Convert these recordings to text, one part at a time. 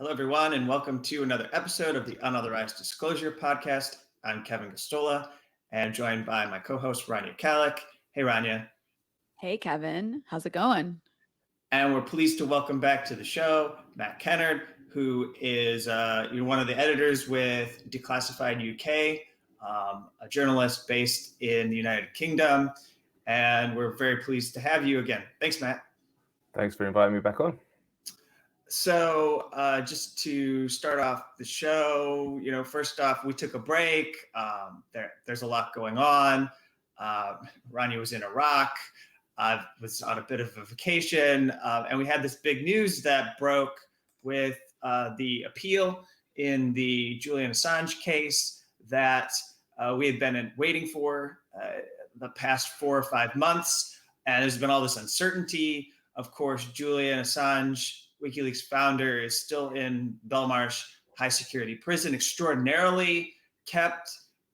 Hello, everyone, and welcome to another episode of the Unauthorized Disclosure Podcast. I'm Kevin Gostola, and joined by my co-host, Rania Kalik. Hey, Rania. Hey, Kevin. How's it going? And we're pleased to welcome back to the show Matt Kennard, who is one of the editors with Declassified UK, a journalist based in the United Kingdom. And we're very pleased to have you again. Thanks, Matt. Thanks for inviting me back on. So just to start off the show, first off, we took a break. There's a lot going on. Rania was in Iraq. I was on a bit of a vacation. And we had this big news that broke with the appeal in the Julian Assange case that we had been waiting for the past 4 or 5 months. And there's been all this uncertainty. Of course, Julian Assange, WikiLeaks founder, is still in Belmarsh high security prison, extraordinarily kept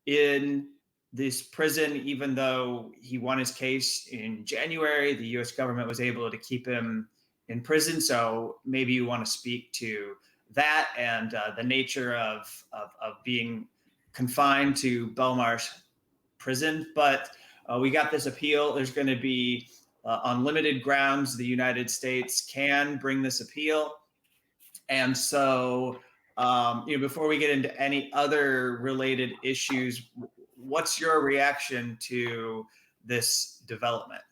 in this prison, even though he won his case in January. The US government was able to keep him in prison. So maybe you want to speak to that and the nature of being confined to Belmarsh prison. But we got this appeal. There's going to be on limited grounds, the United States can bring this appeal. And so, before we get into any other related issues, what's your reaction to this development?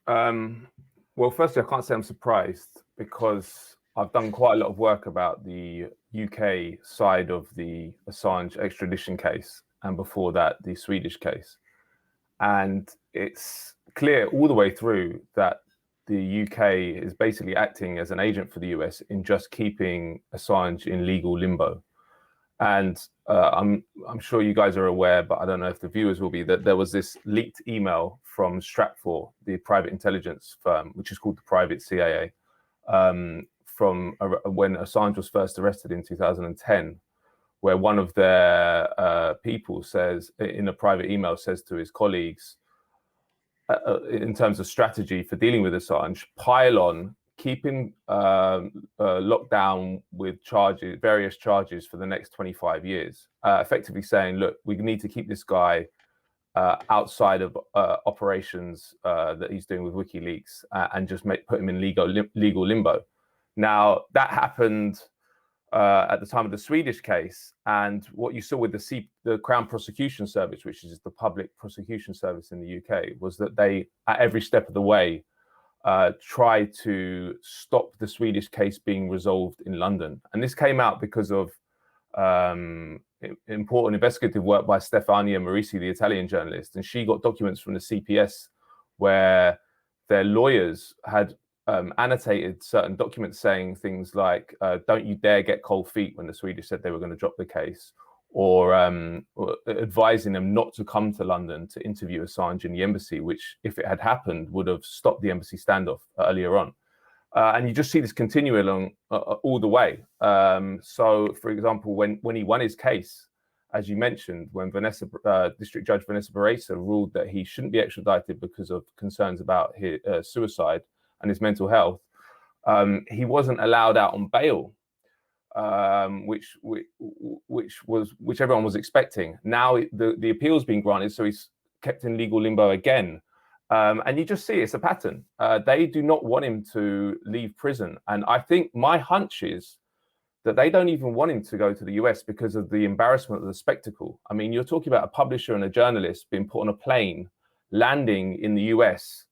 Well, firstly, I can't say I'm surprised because I've done quite a lot of work about the UK side of the Assange extradition case, and before that, the Swedish case. And it's clear all the way through that the UK is basically acting as an agent for the US in just keeping Assange in legal limbo. And I'm sure you guys are aware, but I don't know if the viewers will be, that there was this leaked email from Stratfor, the private intelligence firm, which is called the private CIA, from when Assange was first arrested in 2010, where one of their people says, in a private email, says to his colleagues, in terms of strategy for dealing with Assange, pile on, keep him locked down with various charges for the next 25 years, effectively saying, look, we need to keep this guy outside of operations that he's doing with WikiLeaks and just put him in legal limbo. Now, that happened at the time of the Swedish case, and what you saw with the Crown Prosecution Service, which is the public prosecution service in the UK, was that they, at every step of the way, tried to stop the Swedish case being resolved in London. And this came out because of important investigative work by Stefania Marisi, the Italian journalist, and she got documents from the CPS where their lawyers had annotated certain documents saying things like, don't you dare get cold feet, when the Swedish said they were going to drop the case, or advising them not to come to London to interview Assange in the embassy, which, if it had happened, would have stopped the embassy standoff earlier on. And you just see this continue along all the way. So, for example, when he won his case, as you mentioned, when District Judge Vanessa Baresa ruled that he shouldn't be extradited because of concerns about his suicide and his mental health, he wasn't allowed out on bail, which everyone was expecting. Now the appeal's been granted, so he's kept in legal limbo again. And you just see it's a pattern. They do not want him to leave prison. And I think my hunch is that they don't even want him to go to the US because of the embarrassment of the spectacle. I mean, you're talking about a publisher and a journalist being put on a plane, landing in the US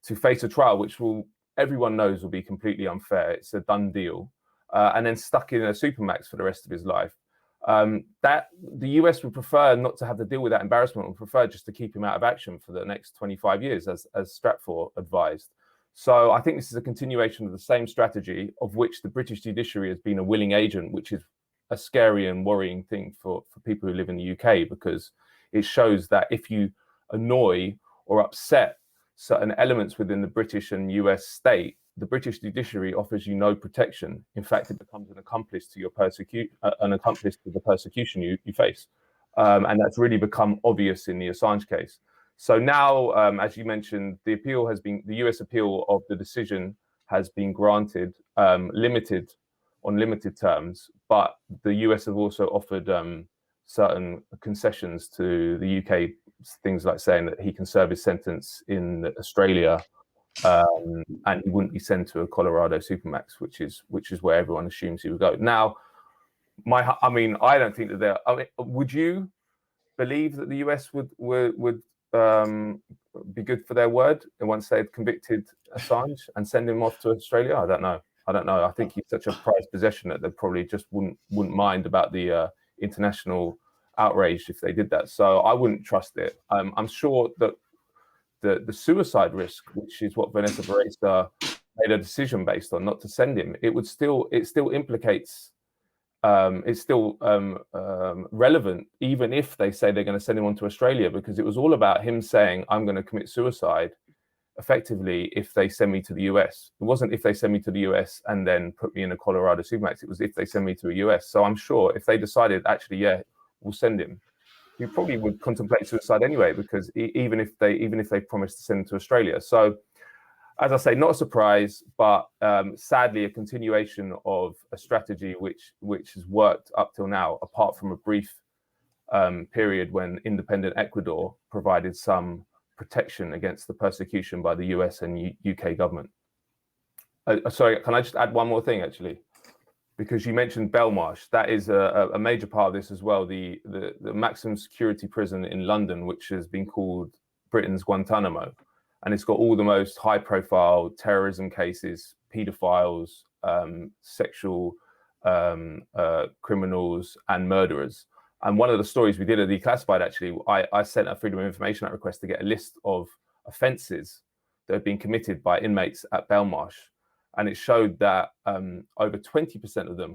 to face a trial, which everyone knows will be completely unfair. It's a done deal. And then stuck in a Supermax for the rest of his life. That the US would prefer not to have to deal with that embarrassment, would prefer just to keep him out of action for the next 25 years, as Stratfor advised. So I think this is a continuation of the same strategy, of which the British judiciary has been a willing agent, which is a scary and worrying thing for people who live in the UK, because it shows that if you annoy or upset certain elements within the British and US state, the British judiciary offers you no protection. In fact, it becomes an accomplice to the persecution you face. And that's really become obvious in the Assange case. So now, as you mentioned, the US appeal of the decision has been granted, limited on limited terms, but the US have also offered certain concessions to the UK, things like saying that he can serve his sentence in Australia, and he wouldn't be sent to a Colorado Supermax, which is where everyone assumes he would go. Now, I don't think that would you believe that the US would be good for their word once they had convicted Assange and send him off to Australia? I don't know. I think he's such a prized possession that they probably just wouldn't mind about the international outrage if they did that. So I wouldn't trust it. I'm sure that the suicide risk, which is what Vanessa Barresta made a decision based on, not to send him, it still implicates. It's still relevant, even if they say they're going to send him on to Australia, because it was all about him saying, I'm going to commit suicide effectively if they send me to the US. It wasn't if they send me to the US and then put me in a Colorado Supermax. It was if they send me to a US. So I'm sure if they decided, actually, yeah, we'll send him, he probably would contemplate suicide anyway, because even if they promised to send him to Australia. So, as I say, not a surprise, but sadly a continuation of a strategy which has worked up till now, apart from a brief period when independent Ecuador provided some protection against the persecution by the US and UK government. Sorry, can I just add one more thing, actually? Because you mentioned Belmarsh, that is a major part of this as well. The maximum security prison in London, which has been called Britain's Guantanamo. And it's got all the most high-profile terrorism cases, paedophiles, sexual criminals, and murderers. And one of the stories we did at Declassified, actually, I sent a Freedom of Information Act request to get a list of offences that have been committed by inmates at Belmarsh. And it showed that over 20% of them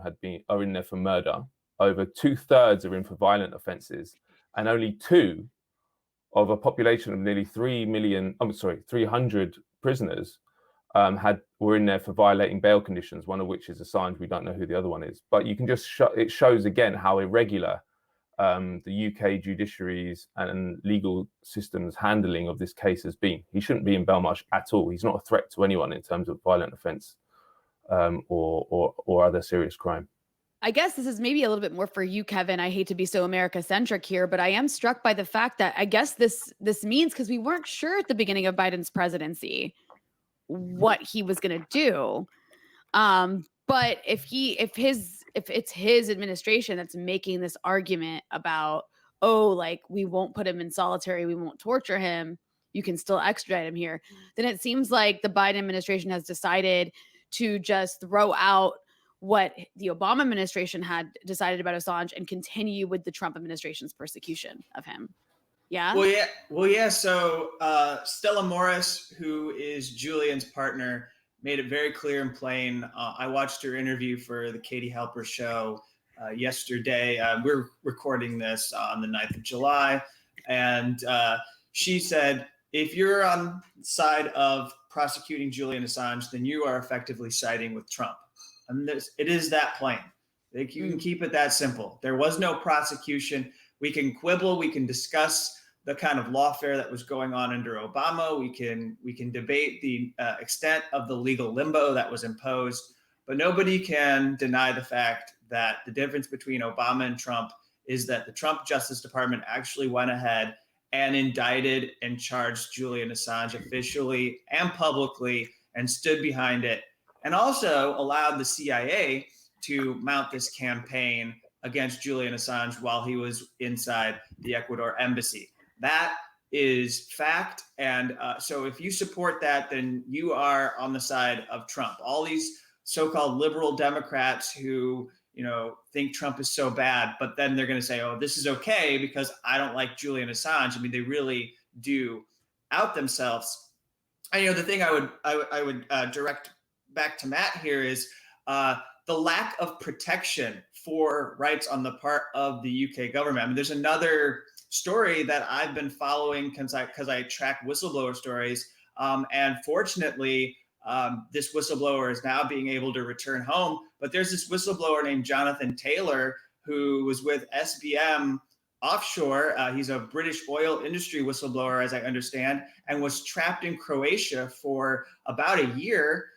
are in there for murder, over 2/3 are in for violent offences, and only 2 of a population of nearly 300 prisoners were in there for violating bail conditions, one of which is Assange. We don't know who the other one is. But you can just it shows again how irregular the UK judiciary's and legal systems handling of this case has been. He shouldn't be in Belmarsh at all. He's not a threat to anyone in terms of violent offence or other serious crime. I guess this is maybe a little bit more for you, Kevin. I hate to be so America-centric here, but I am struck by the fact that I guess this means, because we weren't sure at the beginning of Biden's presidency what he was going to do. But if it's his administration that's making this argument about, oh, like, we won't put him in solitary, we won't torture him, you can still extradite him here, then it seems like the Biden administration has decided to just throw out what the Obama administration had decided about Assange and continue with the Trump administration's persecution of him. Yeah? Well, yeah. So Stella Morris, who is Julian's partner, made it very clear and plain. I watched her interview for the Katie Halper show yesterday. We're recording this on the 9th of July. And she said, if you're on the side of prosecuting Julian Assange, then you are effectively siding with Trump. And it is that plain. You can keep it that simple. There was no prosecution. We can quibble. We can discuss the kind of lawfare that was going on under Obama. We can debate the extent of the legal limbo that was imposed. But nobody can deny the fact that the difference between Obama and Trump is that the Trump Justice Department actually went ahead and indicted and charged Julian Assange officially and publicly and stood behind it, and also allowed the CIA to mount this campaign against Julian Assange while he was inside the Ecuador embassy. That is fact. And so if you support that, then you are on the side of Trump. All these so-called liberal Democrats who, think Trump is so bad, but then they're going to say, oh, this is okay because I don't like Julian Assange. I mean, they really do out themselves. And, the thing I would direct back to Matt here is the lack of protection for rights on the part of the UK government. I mean, there's another story that I've been following because I track whistleblower stories. And fortunately, this whistleblower is now being able to return home. But there's this whistleblower named Jonathan Taylor who was with SBM offshore. He's a British oil industry whistleblower, as I understand, and was trapped in Croatia for about a year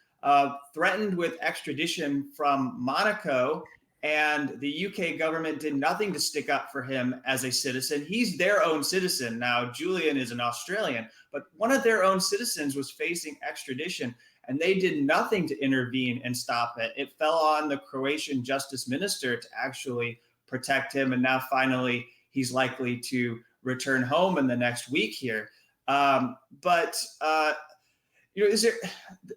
threatened with extradition from Monaco, and the UK government did nothing to stick up for him as a citizen. He's their own citizen. Now, Julian is an Australian, but one of their own citizens was facing extradition, and they did nothing to intervene and stop it. It fell on the Croatian justice minister to actually protect him, and now finally he's likely to return home in the next week here.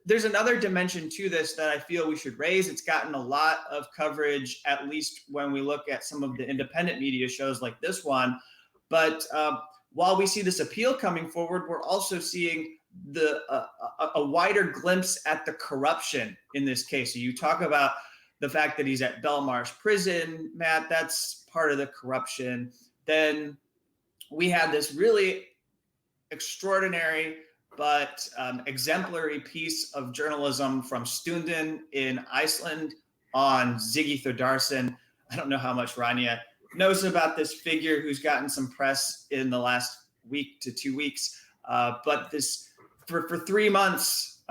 There's another dimension to this that I feel we should raise. It's gotten a lot of coverage, at least when we look at some of the independent media shows like this one. But while we see this appeal coming forward, we're also seeing a wider glimpse at the corruption in this case. So you talk about the fact that he's at Belmarsh prison, Matt, that's part of the corruption. Then we had this really extraordinary but exemplary piece of journalism from Stunden in Iceland on Ziggy Þórðarson. I don't know how much Rania knows about this figure who's gotten some press in the last week to 2 weeks. But this for 3 months,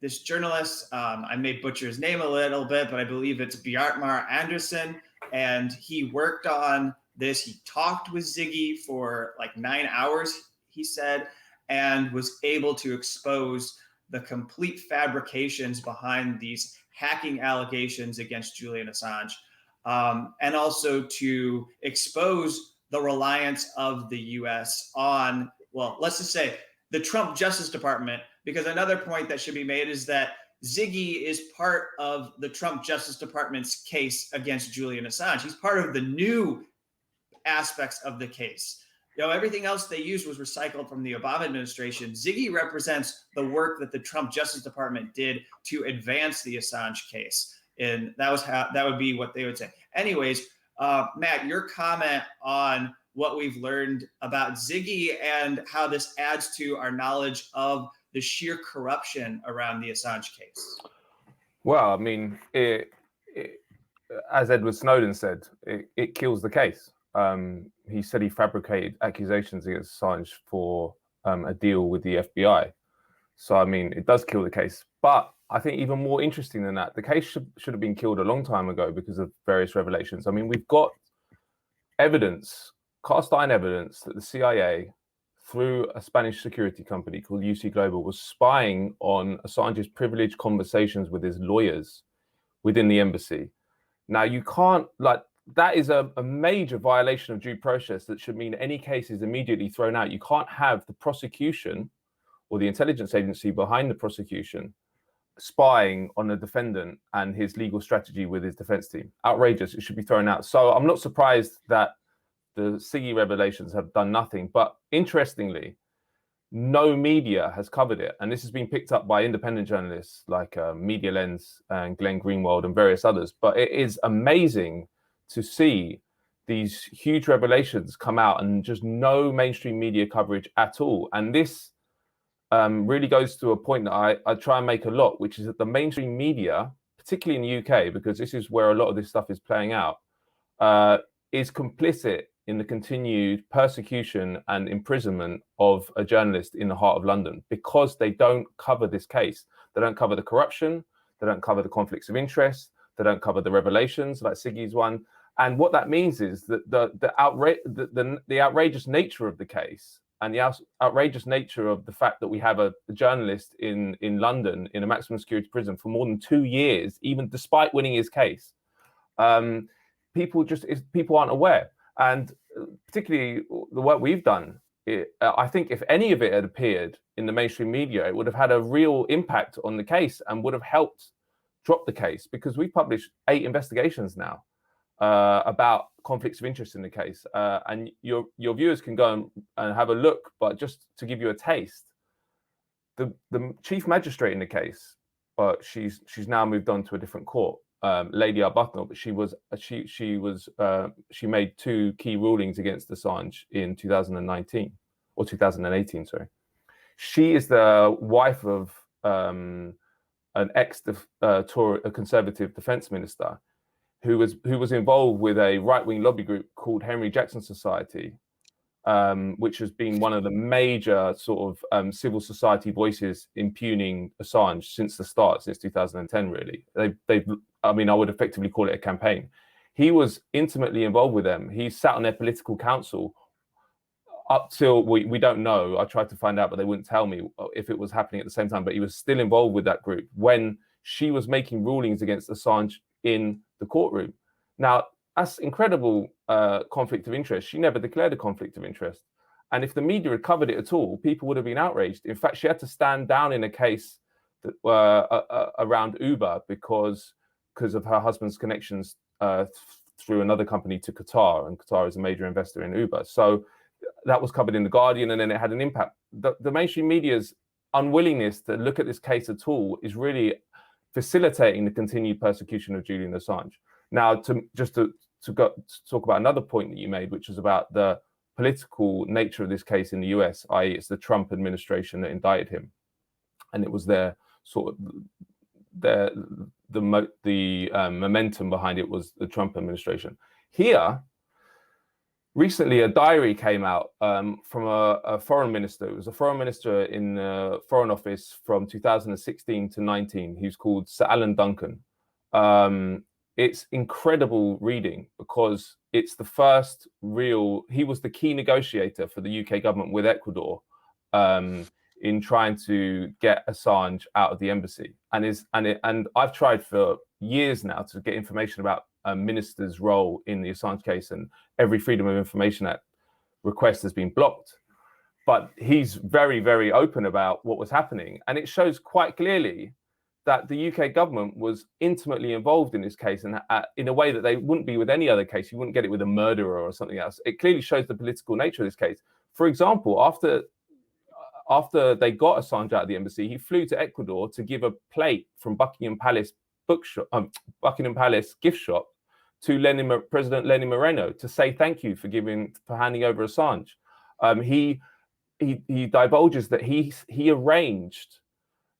this journalist, I may butcher his name a little bit, but I believe it's Bjartmar Andersen, and he worked on this. He talked with Ziggy for like 9 hours, he said, and was able to expose the complete fabrications behind these hacking allegations against Julian Assange, and also to expose the reliance of the US on, well, let's just say the Trump Justice Department, because another point that should be made is that Ziggy is part of the Trump Justice Department's case against Julian Assange. He's part of the new aspects of the case. Everything else they used was recycled from the Obama administration. Ziggy represents the work that the Trump Justice Department did to advance the Assange case. And that would be what they would say. Anyways, Matt, your comment on what we've learned about Ziggy and how this adds to our knowledge of the sheer corruption around the Assange case. Well, I mean, as Edward Snowden said, it kills the case. He said he fabricated accusations against Assange for a deal with the FBI. So, I mean, it does kill the case. But I think even more interesting than that, the case should have been killed a long time ago because of various revelations. I mean, we've got evidence, cast iron evidence, that the CIA, through a Spanish security company called UC Global, was spying on Assange's privileged conversations with his lawyers within the embassy. Now, you can't, that is a major violation of due process that should mean any case is immediately thrown out. You can't have the prosecution or the intelligence agency behind the prosecution spying on the defendant and his legal strategy with his defense team. Outrageous. It should be thrown out. So I'm not surprised that the Ziggy revelations have done nothing. But interestingly, no media has covered it. And this has been picked up by independent journalists like Media Lens and Glenn Greenwald and various others. But it is amazing to see these huge revelations come out and just no mainstream media coverage at all. And this really goes to a point that I try and make a lot, which is that the mainstream media, particularly in the UK, because this is where a lot of this stuff is playing out, is complicit in the continued persecution and imprisonment of a journalist in the heart of London, because they don't cover this case. They don't cover the corruption. They don't cover the conflicts of interest. They don't cover the revelations like Ziggy's one. And what that means is that the outrageous nature of the case and the outrageous nature of the fact that we have a journalist in London in a maximum security prison for more than 2 years, even despite winning his case, people aren't aware. And particularly the work we've done, I think if any of it had appeared in the mainstream media, it would have had a real impact on the case and would have helped drop the case, because we've published 8 investigations now about conflicts of interest in the case. And your viewers can go and have a look, but just to give you a taste, the chief magistrate in the case, she's now moved on to a different court, Lady Arbuthnot, but she made 2 key rulings against Assange in 2019 or 2018. Sorry, she is the wife of an conservative defense minister who was involved with a right-wing lobby group called Henry Jackson Society, which has been one of the major sort of civil society voices impugning Assange since the start, since 2010, really. I mean, I would effectively call it a campaign. He was intimately involved with them. He sat on their political council up till, we don't know. I tried to find out, but they wouldn't tell me if it was happening at the same time, but he was still involved with that group when she was making rulings against Assange in the courtroom. Now, that's incredible conflict of interest. She never declared a conflict of interest. And if the media had covered it at all, people would have been outraged. In fact, she had to stand down in a case that, around Uber because of her husband's connections through another company to Qatar, and Qatar is a major investor in Uber. So that was covered in The Guardian, and then it had an impact. The mainstream media's unwillingness to look at this case at all is really facilitating the continued persecution of Julian Assange. Now, to talk about another point that you made, which was about the political nature of this case in the US, i.e. it's the Trump administration that indicted him. And it was their sort of, the momentum behind it was the Trump administration. Here, recently, a diary came out from a foreign minister. It was a foreign minister in the Foreign Office from 2016 to 19. He was called Sir Alan Duncan. It's incredible reading because it's the first real, he was the key negotiator for the UK government with Ecuador in trying to get Assange out of the embassy. And I've tried for years now to get information about a minister's role in the Assange case, and every Freedom of Information Act request has been blocked. But he's very, very open about what was happening. And it shows quite clearly that the UK government was intimately involved in this case, and in a way that they wouldn't be with any other case. You wouldn't get it with a murderer or something else. It clearly shows the political nature of this case. For example, after they got Assange out of the embassy, he flew to Ecuador to give a plate from Buckingham Palace Buckingham Palace gift shop to President Lenin Moreno to say thank you for handing over Assange. He divulges that he arranged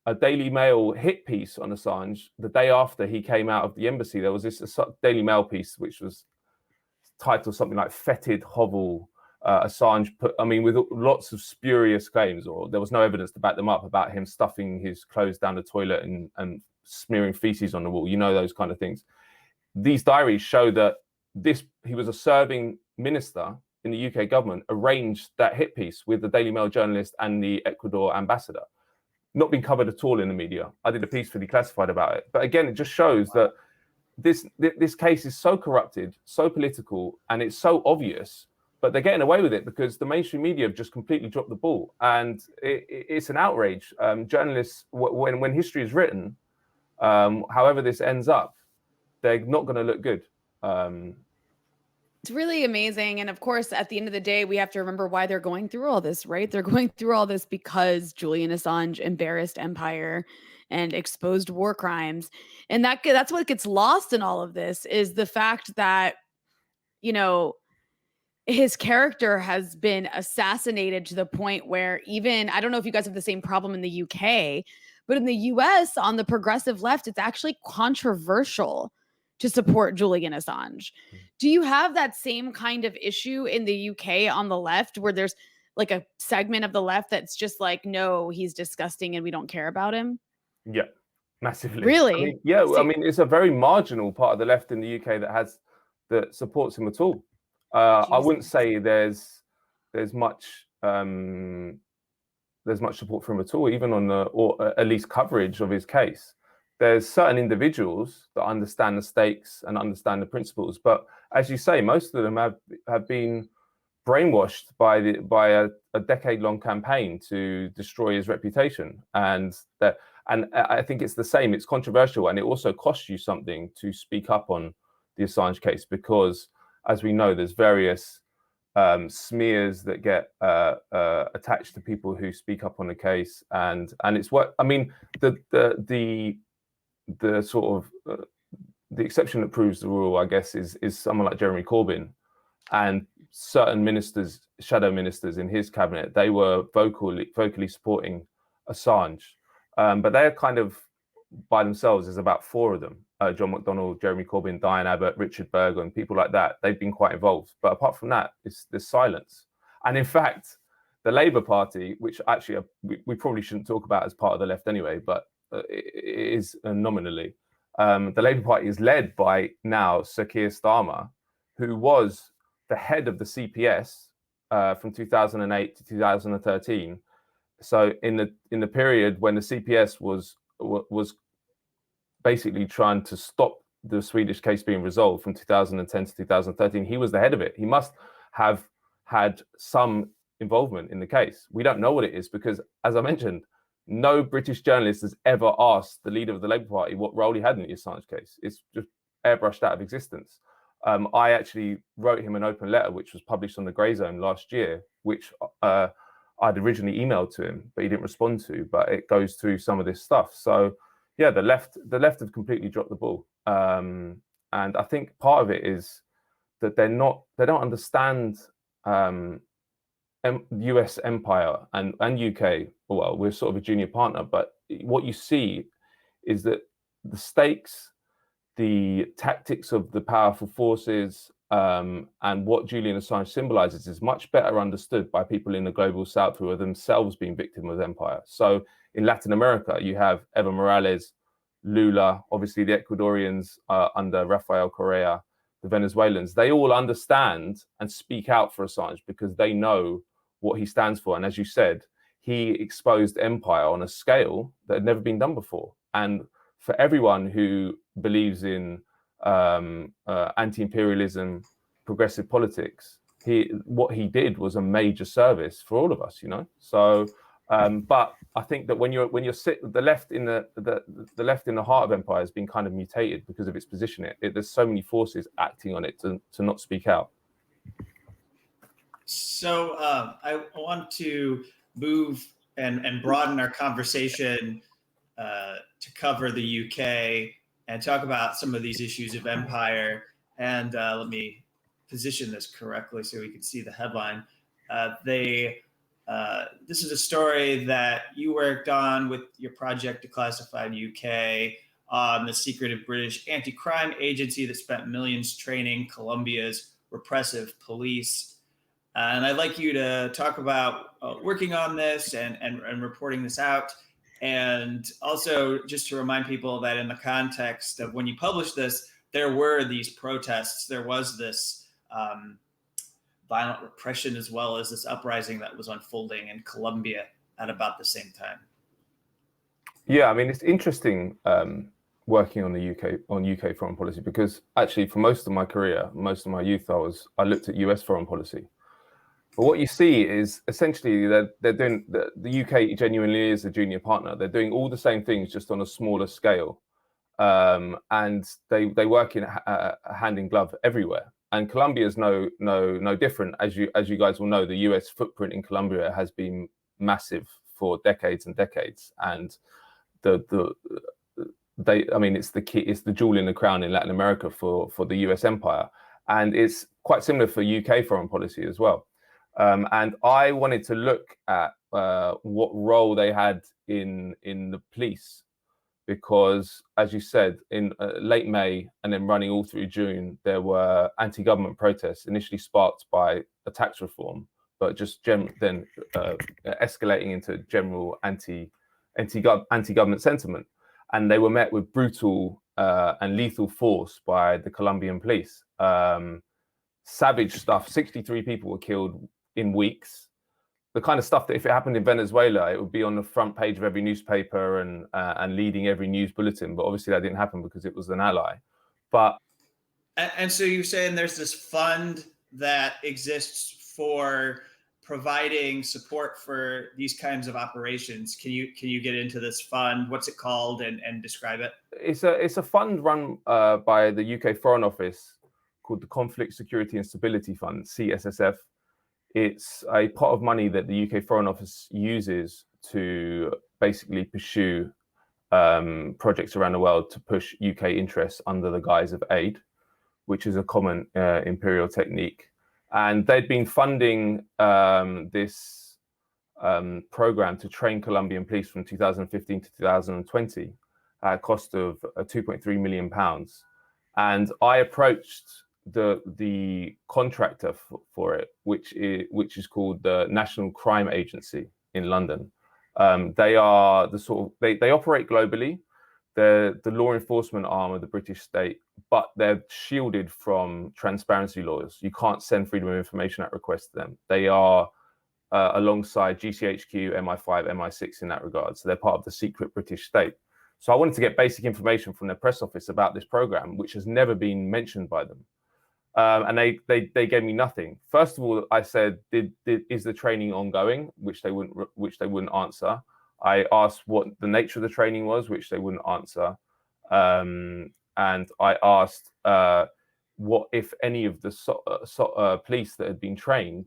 a Daily Mail hit piece on Assange the day after he came out of the embassy. There was this Daily Mail piece which was titled something like "Fetid Hovel." Assange with lots of spurious claims, or there was no evidence to back them up, about him stuffing his clothes down the toilet and smearing feces on the wall. You know, those kind of things. These diaries show that he was a serving minister in the UK government, arranged that hit piece with the Daily Mail journalist and the Ecuador ambassador. Not been covered at all in the media. I did a piece for Declassified about it. But again, it just shows that this case is so corrupted, so political, and it's so obvious, but they're getting away with it because the mainstream media have just completely dropped the ball. And it's an outrage. Journalists, when history is written, however this ends up, they're not going to look good. It's really amazing. And of course, at the end of the day, we have to remember why they're going through all this, right? They're going through all this because Julian Assange embarrassed empire and exposed war crimes. And that's what gets lost in all of this, is the fact that, you know, his character has been assassinated to the point where even, I don't know if you guys have the same problem in the UK, but in the US, on the progressive left, it's actually controversial to support Julian Assange. Do you have that same kind of issue in the UK on the left, where there's like a segment of the left that's just like, no, he's disgusting and we don't care about him? Yeah, massively. Really? It's a very marginal part of the left in the UK that supports him at all. I wouldn't say there's much support for him at all, even on or at least coverage of his case. There's certain individuals that understand the stakes and understand the principles, but as you say, most of them have been brainwashed by a decade-long campaign to destroy his reputation, and I think it's the same. It's controversial, and it also costs you something to speak up on the Assange case, because, as we know, there's various smears that get attached to people who speak up on the case, and it's what I mean. The sort of the exception that proves the rule, I guess, is someone like Jeremy Corbyn and certain ministers, shadow ministers in his cabinet. They were vocally supporting Assange, but they're kind of by themselves. There's about four of them: John McDonnell, Jeremy Corbyn, Diane Abbott, Richard Berg, and people like that. They've been quite involved, but apart from that, there's silence. And in fact, the Labour Party, which actually we probably shouldn't talk about as part of the left anyway, but it is nominally, the Labour Party is led by now Sir Keir Starmer, who was the head of the CPS from 2008 to 2013. So in the period when the CPS was basically trying to stop the Swedish case being resolved from 2010 to 2013, he was the head of it. He must have had some involvement in the case. We don't know what it is because, as I mentioned, no British journalist has ever asked the leader of the Labour Party what role he had in the Assange case. It's just airbrushed out of existence. I actually wrote him an open letter, which was published on the Grey Zone last year, which I'd originally emailed to him, but he didn't respond to. But it goes through some of this stuff. So, yeah, the left have completely dropped the ball, and I think part of it is that they don't understand US empire and UK. Well, we're sort of a junior partner, but what you see is that the stakes, the tactics of the powerful forces, and what Julian Assange symbolizes is much better understood by people in the global south who are themselves being victims of empire. So in Latin America, you have Evo Morales, Lula, obviously the Ecuadorians under Rafael Correa, the Venezuelans. They all understand and speak out for Assange because they know what he stands for. And as you said, he exposed empire on a scale that had never been done before. And for everyone who believes in anti-imperialism, progressive politics, what he did was a major service for all of us, you know. So, but I think that when you're the left in the left in the heart of empire has been kind of mutated because of its position. There's so many forces acting on it to not speak out. So I want to move and broaden our conversation to cover the UK and talk about some of these issues of empire. And let me position this correctly so we can see the headline. This is a story that you worked on with your project Declassified UK on the secretive British anti-crime agency that spent millions training Colombia's repressive police. And I'd like you to talk about working on this and reporting this out. And also just to remind people that in the context of when you published this, there were these protests. There was this violent repression as well as this uprising that was unfolding in Colombia at about the same time. Yeah, I mean, it's interesting working on UK foreign policy because actually for most of my career, most of my youth, I looked at US foreign policy. But what you see is essentially they're doing the UK genuinely is a junior partner. They're doing all the same things just on a smaller scale, and they work in hand in glove everywhere. And Colombia is no different. As you guys will know, the US footprint in Colombia has been massive for decades and decades. And I mean, it's the jewel in the crown in Latin America for the US empire, and it's quite similar for UK foreign policy as well. And I wanted to look at what role they had in the police, because, as you said, in late May and then running all through June, there were anti-government protests initially sparked by a tax reform, but just then escalating into general anti-government sentiment. And they were met with brutal and lethal force by the Colombian police. Savage stuff. 63 people were killed in weeks. The kind of stuff that if it happened in Venezuela, it would be on the front page of every newspaper and leading every news bulletin. But obviously that didn't happen because it was an ally. But and so you're saying there's this fund that exists for providing support for these kinds of operations. Can you get into this fund? What's it called and describe it? It's a fund run by the UK Foreign Office called the Conflict, Security and Stability Fund, CSSF. It's a pot of money that the UK Foreign Office uses to basically pursue projects around the world to push UK interests under the guise of aid, which is a common imperial technique. And they'd been funding this program to train Colombian police from 2015 to 2020 at a cost of £2.3 million. And I approached the contractor for it, which is called the National Crime Agency in London. They are the sort of they operate globally. They're the law enforcement arm of the British state, but they're shielded from transparency laws. You can't send Freedom of Information Act requests to them. They are alongside GCHQ, MI5, MI6 in that regard. So they're part of the secret British state. So I wanted to get basic information from their press office about this program, which has never been mentioned by them. And they gave me nothing. First of all, I said, is the training ongoing? Which they wouldn't answer. I asked what the nature of the training was, which they wouldn't answer. And I asked what, if any, of the police that had been trained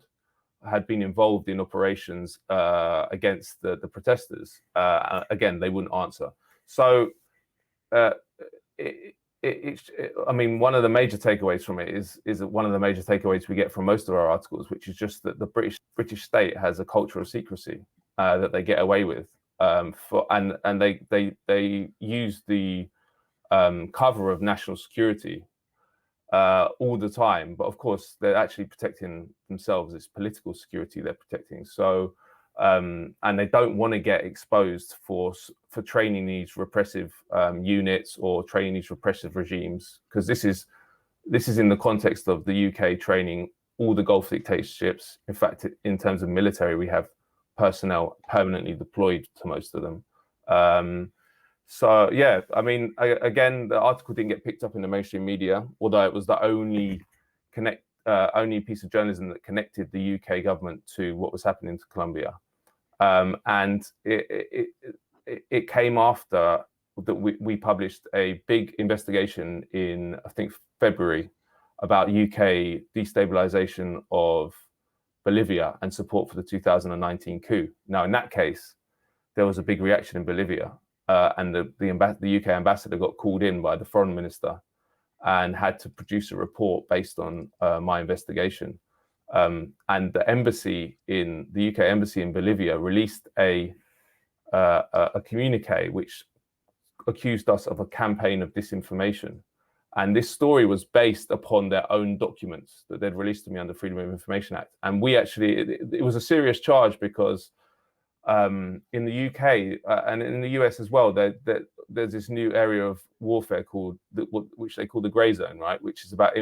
had been involved in operations against the protesters. Again, they wouldn't answer. So I mean, one of the major takeaways from it is one of the major takeaways we get from most of our articles, which is just that the British state has a culture of secrecy that they get away with, and they use the cover of national security all the time. But of course, they're actually protecting themselves. It's political security they're protecting. So. And they don't want to get exposed for training these repressive units or training these repressive regimes, because this is in the context of the UK training all the Gulf dictatorships. In fact, in terms of military, we have personnel permanently deployed to most of them. So yeah, I mean, again, the article didn't get picked up in the mainstream media, although it was the only piece of journalism that connected the UK government to what was happening to Colombia. And it came after that we published a big investigation in, I think, February about UK destabilization of Bolivia and support for the 2019 coup. Now, in that case, there was a big reaction in Bolivia, and the UK ambassador got called in by the foreign minister and had to produce a report based on my investigation. And the UK embassy in Bolivia released a communique which accused us of a campaign of disinformation. And this story was based upon their own documents that they'd released to me under Freedom of Information Act. And we actually, it was a serious charge because in the UK and in the US as well, there's this new area of warfare called, which they call the grey zone, right? Which is about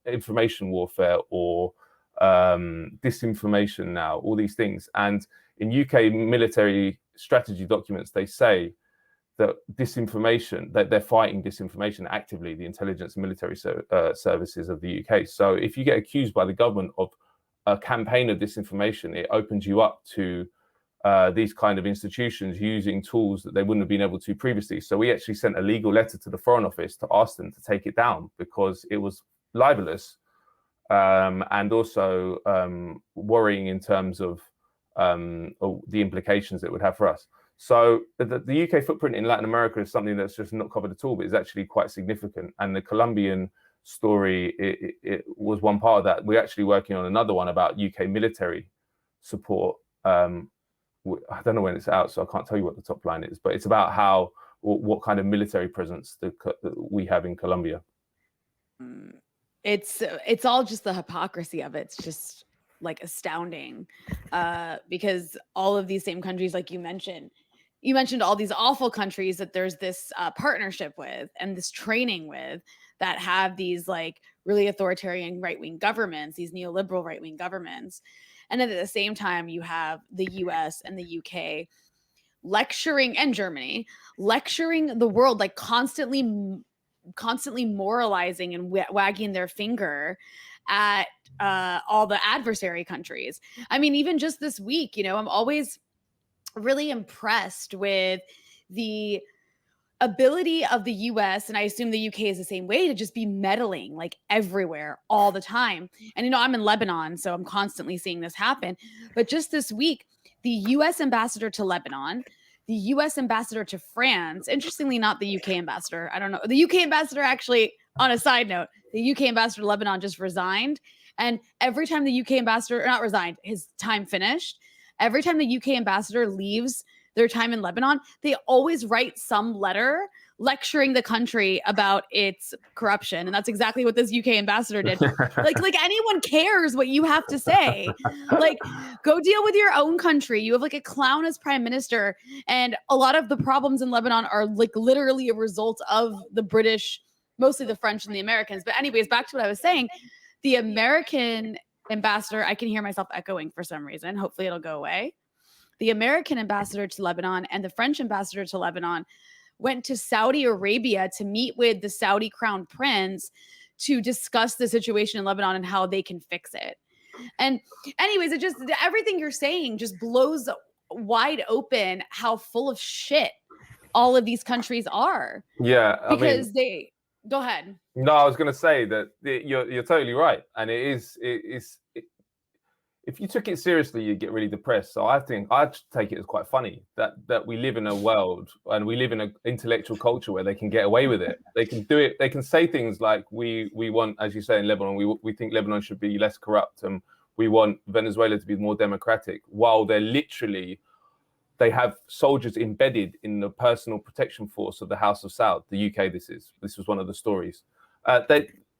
information warfare or disinformation now, all these things. And in UK military strategy documents, they say that disinformation, that they're fighting disinformation actively, the intelligence and military services of the UK. So if you get accused by the government of a campaign of disinformation, it opens you up to these kind of institutions using tools that they wouldn't have been able to previously. So we actually sent a legal letter to the Foreign Office to ask them to take it down because it was libelous and also worrying in terms of the implications it would have for us. So the UK footprint in Latin America is something that's just not covered at all, but it's actually quite significant. And the Colombian story, it was one part of that. We're actually working on another one about UK military support. I don't know when it's out, so I can't tell you what the top line is, but it's about what kind of military presence that we have in Colombia. It's all just the hypocrisy of it. It's just like astounding because all of these same countries, like you mentioned all these awful countries that there's this partnership with and this training with that have these like really authoritarian right-wing governments, these neoliberal right-wing governments. And then at the same time, you have the US and the UK lecturing, and Germany lecturing the world, like constantly moralizing and wagging their finger at all the adversary countries. I mean, even just this week, I'm always really impressed with the ability of the US, and I assume the UK is the same way, to just be meddling like everywhere all the time. And I'm in Lebanon, so I'm constantly seeing this happen. But just this week, the US ambassador to Lebanon, the US ambassador to France, interestingly not the UK ambassador, I don't know, the UK ambassador actually, on a side note, the UK ambassador to Lebanon just resigned. And every time the UK ambassador, not resigned, his time finished, every time the UK ambassador leaves their time in Lebanon, they always write some letter lecturing the country about its corruption. And that's exactly what this UK ambassador did. like anyone cares what you have to say. Like, go deal with your own country. You have like a clown as prime minister. And a lot of the problems in Lebanon are like literally a result of the British, mostly the French and the Americans. But anyways, back to what I was saying, the American ambassador, I can hear myself echoing for some reason. Hopefully it'll go away. The American ambassador to Lebanon and the French ambassador to Lebanon went to Saudi Arabia to meet with the Saudi crown prince to discuss the situation in Lebanon and how they can fix it. And anyways, it just, everything you're saying just blows wide open how full of shit all of these countries are. Yeah. Because go ahead. No, I was going to say that you're totally right. And if you took it seriously, you'd get really depressed. So I think I'd take it as quite funny that we live in a world and we live in an intellectual culture where they can get away with it. They can do it. They can say things like, we want, as you say in Lebanon, we think Lebanon should be less corrupt and we want Venezuela to be more democratic, while they have soldiers embedded in the personal protection force of the House of Saud, the UK. This was one of the stories.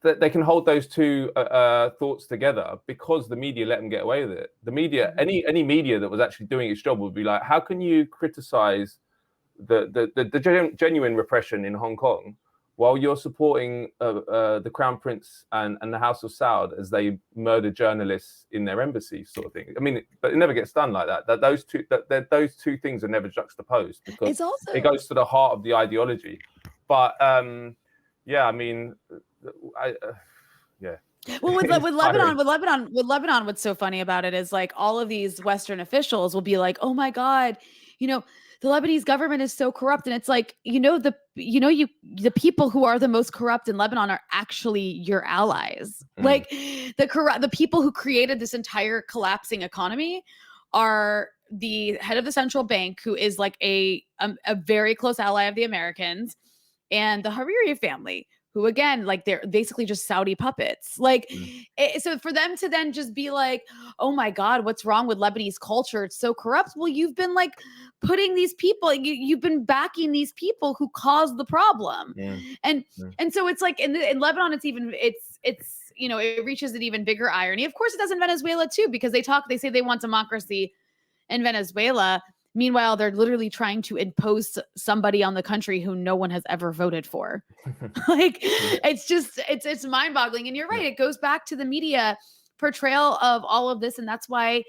They can hold those two thoughts together because the media let them get away with it. The media, any media that was actually doing its job would be like, how can you criticize the genuine repression in Hong Kong while you're supporting the Crown Prince and the House of Saud as they murder journalists in their embassy, sort of thing. I mean, but it never gets done like that. Those two things are never juxtaposed because it goes to the heart of the ideology. But yeah, I mean, yeah. Well, with Lebanon, what's so funny about it is like all of these Western officials will be like, "Oh my God, the Lebanese government is so corrupt," and it's like, the people who are the most corrupt in Lebanon are actually your allies. Like the people who created this entire collapsing economy are the head of the central bank, who is like a very close ally of the Americans, and the Hariri family, who again, like they're basically just Saudi puppets. Like, so for them to then just be like, "Oh my God, what's wrong with Lebanese culture? It's so corrupt." Well, you've been like putting these people, you've been backing these people who caused the problem. And so it's like in Lebanon, it's it reaches an even bigger irony. Of course it does in Venezuela too, because they say they want democracy in Venezuela. Meanwhile, they're literally trying to impose somebody on the country who no one has ever voted for. Like, it's mind-boggling. And you're right. It goes back to the media portrayal of all of this. And that's why,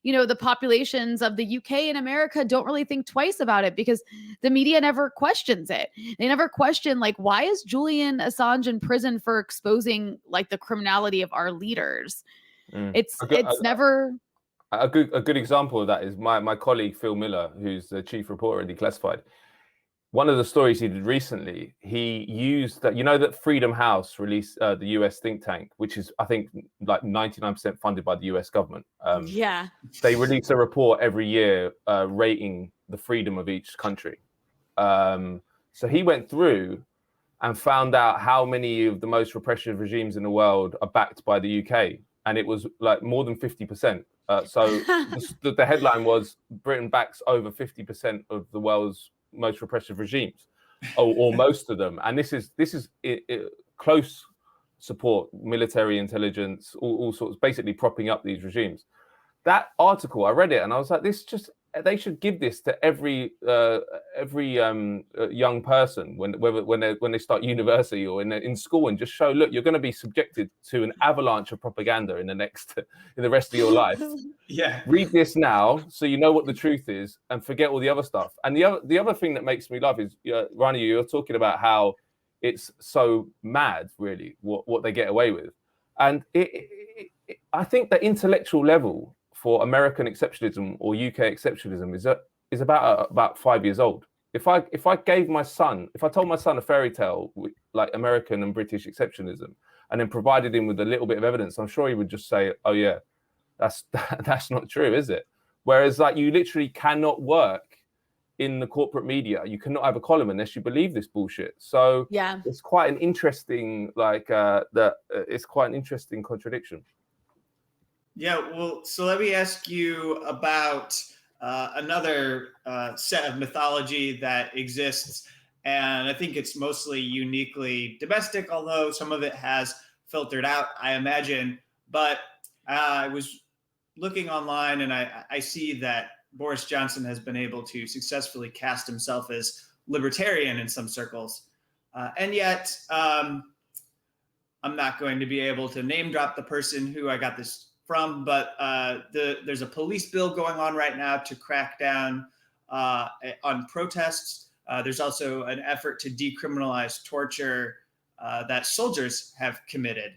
the populations of the UK and America don't really think twice about it, because the media never questions it. They never question, like, why is Julian Assange in prison for exposing like the criminality of our leaders? It's never... A good example of that is my colleague Phil Miller, who's the chief reporter at Declassified. One of the stories he did recently, he used that Freedom House released, the US think tank, which is, I think, like 99% funded by the US government. Yeah. They release a report every year rating the freedom of each country. So he went through and found out how many of the most repressive regimes in the world are backed by the UK. And it was like more than 50%. So the headline was, Britain backs over 50% of the world's most repressive regimes, or most of them. And this is close support, military intelligence, all sorts, basically propping up these regimes. That article, I read it and I was like, they should give this to every young person when they start university or in school, and just show, look, you're going to be subjected to an avalanche of propaganda in the rest of your life. Yeah. Read this now so you know what the truth is, and forget all the other stuff. And the other thing that makes me laugh is, Rani, you're talking about how it's so mad, really, what they get away with. And I think the intellectual level for American exceptionalism or UK exceptionalism is about 5 years old. If I told my son a fairy tale with, like, American and British exceptionalism, and then provided him with a little bit of evidence, I'm sure he would just say, "Oh yeah, that's not true, is it?" Whereas, like, you literally cannot work in the corporate media. You cannot have a column unless you believe this bullshit. So yeah, it's quite an interesting it's quite an interesting contradiction. Yeah, well, so let me ask you about another set of mythology that exists And I think it's mostly uniquely domestic, although some of it has filtered out, I imagine. But I was looking online, and I see that Boris Johnson has been able to successfully cast himself as libertarian in some circles. And yet, I'm not going to be able to name drop the person who I got this from, but there's a police bill going on right now to crack down on protests. There's also an effort to decriminalize torture that soldiers have committed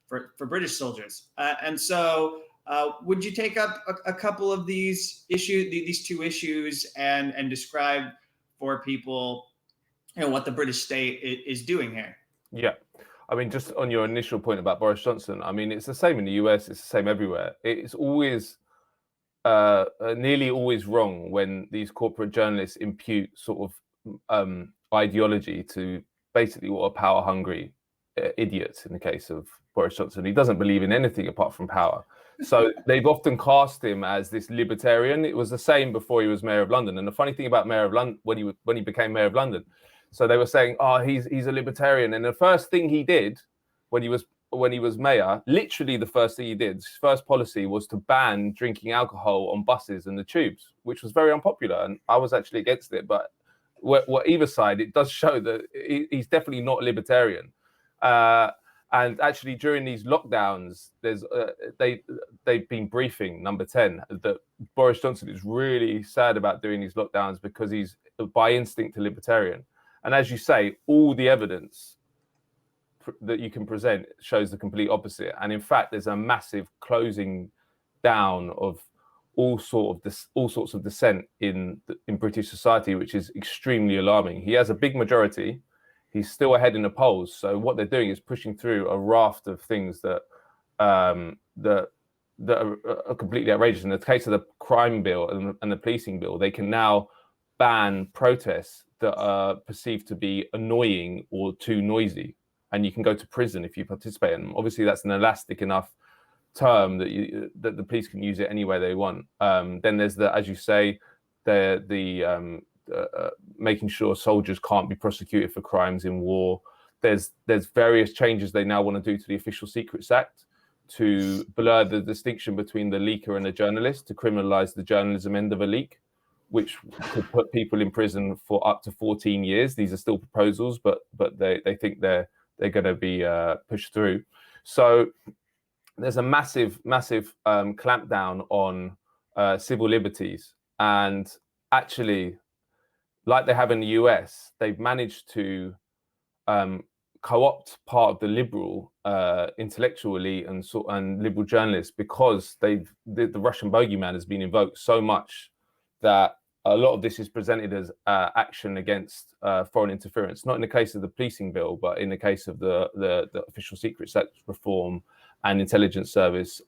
for British soldiers. And so would you take up a couple of these issues, these two issues, and describe for people, what the British state is doing here? Yeah. I mean, just on your initial point about Boris Johnson, I mean, it's the same in the US, it's the same everywhere. It's always, nearly always wrong when these corporate journalists impute sort of ideology to basically what are power-hungry idiots in the case of Boris Johnson. He doesn't believe in anything apart from power. So they've often cast him as this libertarian. It was the same before he was mayor of London. And the funny thing about mayor of London, when he became mayor of London, so they were saying, oh, he's a libertarian. And the first thing he did when he was mayor, literally the first thing he did, his first policy was to ban drinking alcohol on buses and the tubes, which was very unpopular. And I was actually against it. But either side, it does show that he's definitely not a libertarian. And actually, during these lockdowns, they've been briefing Number 10 that Boris Johnson is really sad about doing these lockdowns because he's by instinct a libertarian. And as you say, all the evidence that you can present shows the complete opposite. And in fact, there's a massive closing down of all sorts of dissent in British society, which is extremely alarming. He has a big majority. He's still ahead in the polls. So what they're doing is pushing through a raft of things that are completely outrageous. In the case of the crime bill and the policing bill, they can now ban protests that are perceived to be annoying or too noisy, and you can go to prison if you participate in them. Obviously, that's an elastic enough term that the police can use it any way they want. Then there's as you say, making sure soldiers can't be prosecuted for crimes in war. There's various changes they now want to do to the Official Secrets Act to blur the distinction between the leaker and the journalist, to criminalize the journalism end of a leak, which could put people in prison for up to 14 years. These are still proposals, but they think they're going to be pushed through. So there's a massive clampdown on civil liberties. And actually, like they have in the US, they've managed to co-opt part of the liberal intellectual elite and liberal journalists, because the Russian bogeyman has been invoked so much that a lot of this is presented as action against foreign interference, not in the case of the policing bill, but in the case of the Official Secrets Act reform and intelligence service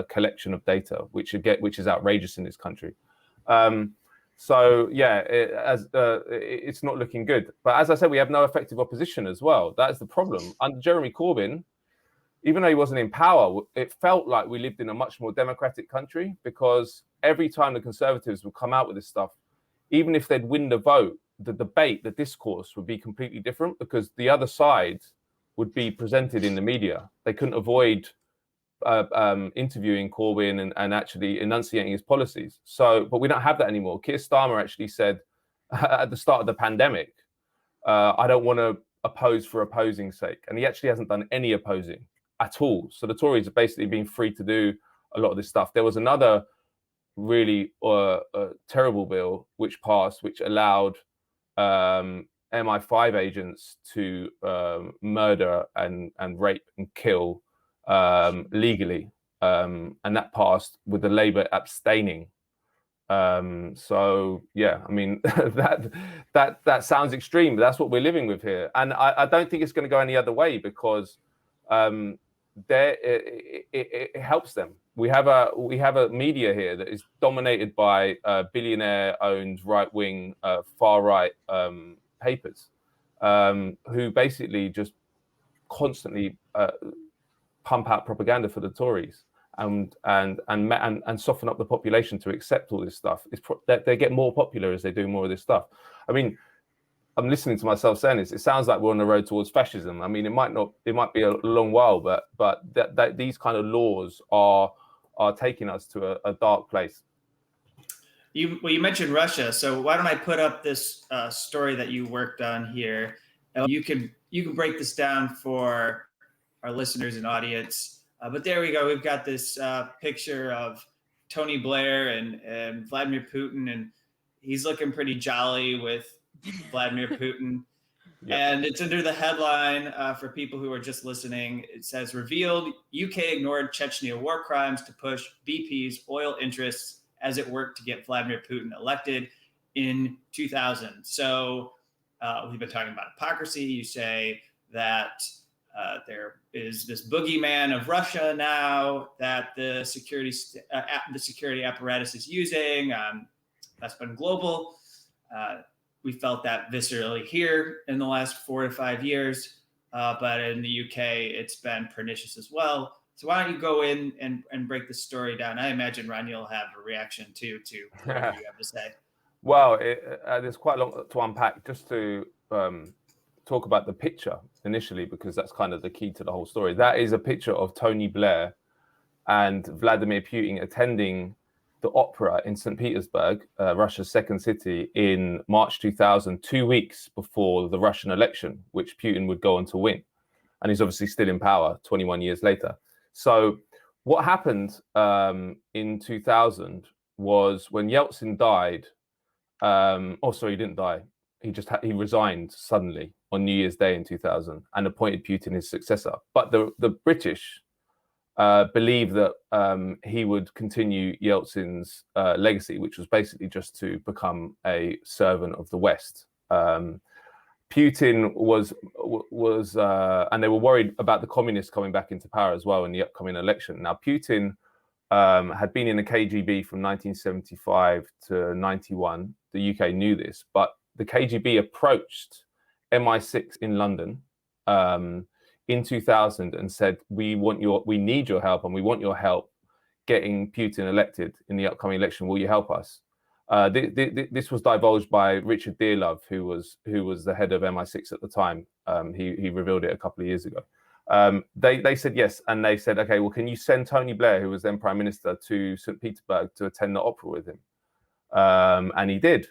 collection of data, which is outrageous in this country. So yeah, it's not looking good. But as I said, we have no effective opposition as well. That's the problem. Under Jeremy Corbyn, even though he wasn't in power, it felt like we lived in a much more democratic country, because every time the Conservatives would come out with this stuff, even if they'd win the vote, the debate, the discourse would be completely different, because the other side would be presented in the media. They couldn't avoid interviewing Corbyn and actually enunciating his policies. So, but we don't have that anymore. Keir Starmer actually said at the start of the pandemic, I don't want to oppose for opposing's sake. And he actually hasn't done any opposing at all. So the Tories have basically been free to do a lot of this stuff. There was another really terrible bill which passed, which allowed MI5 agents to murder and rape and kill legally, and that passed with the Labour abstaining. So yeah, I mean that sounds extreme, but that's what we're living with here, and I don't think it's going to go any other way, because it helps them. We have a media here that is dominated by billionaire-owned right-wing, far-right papers, who basically just constantly pump out propaganda for the Tories and soften up the population to accept all this stuff. They get more popular as they do more of this stuff. I mean, I'm listening to myself saying this, it sounds like we're on the road towards fascism. I mean, it might be a long while, but that these kind of laws are taking us to a dark place. You mentioned Russia, so why don't I put up this story that you worked on here? You can break this down for our listeners and audience. But there we go. We've got this picture of Tony Blair and Vladimir Putin, and he's looking pretty jolly with Vladimir Putin. Yep. And it's under the headline for people who are just listening. It says, revealed UK ignored Chechnya war crimes to push BP's oil interests as it worked to get Vladimir Putin elected in 2000. So we've been talking about hypocrisy. You say that there is this boogeyman of Russia now that the security apparatus is using. That's been global. We felt that viscerally here in the last 4 to 5 years, but in the UK, it's been pernicious as well. So why don't you go in and break the story down? I imagine Ron, you'll have a reaction to whatever you have to say. Well, there's quite a lot to unpack. Just to talk about the picture initially, because that's kind of the key to the whole story. That is a picture of Tony Blair and Vladimir Putin attending the opera in St. Petersburg, Russia's second city, in March 2000, 2 weeks before the Russian election, which Putin would go on to win. And he's obviously still in power 21 years later. So what happened in 2000 was when Yeltsin died. He didn't die. He resigned suddenly on New Year's Day in 2000 and appointed Putin his successor. But the British believed that he would continue Yeltsin's legacy, which was basically just to become a servant of the West. Putin was and they were worried about the communists coming back into power as well in the upcoming election. Now, Putin had been in the KGB from 1975 to 91. The UK knew this, but the KGB approached MI6 in London in 2000 and said, we need your help, and we want your help getting Putin elected in the upcoming election. Will you help us? This was divulged by Richard Dearlove, who was the head of MI6 at the time. He revealed it a couple of years ago. They said yes, and they said, okay, well, can you send Tony Blair, who was then Prime Minister, to St. Petersburg to attend the opera with him? And he did.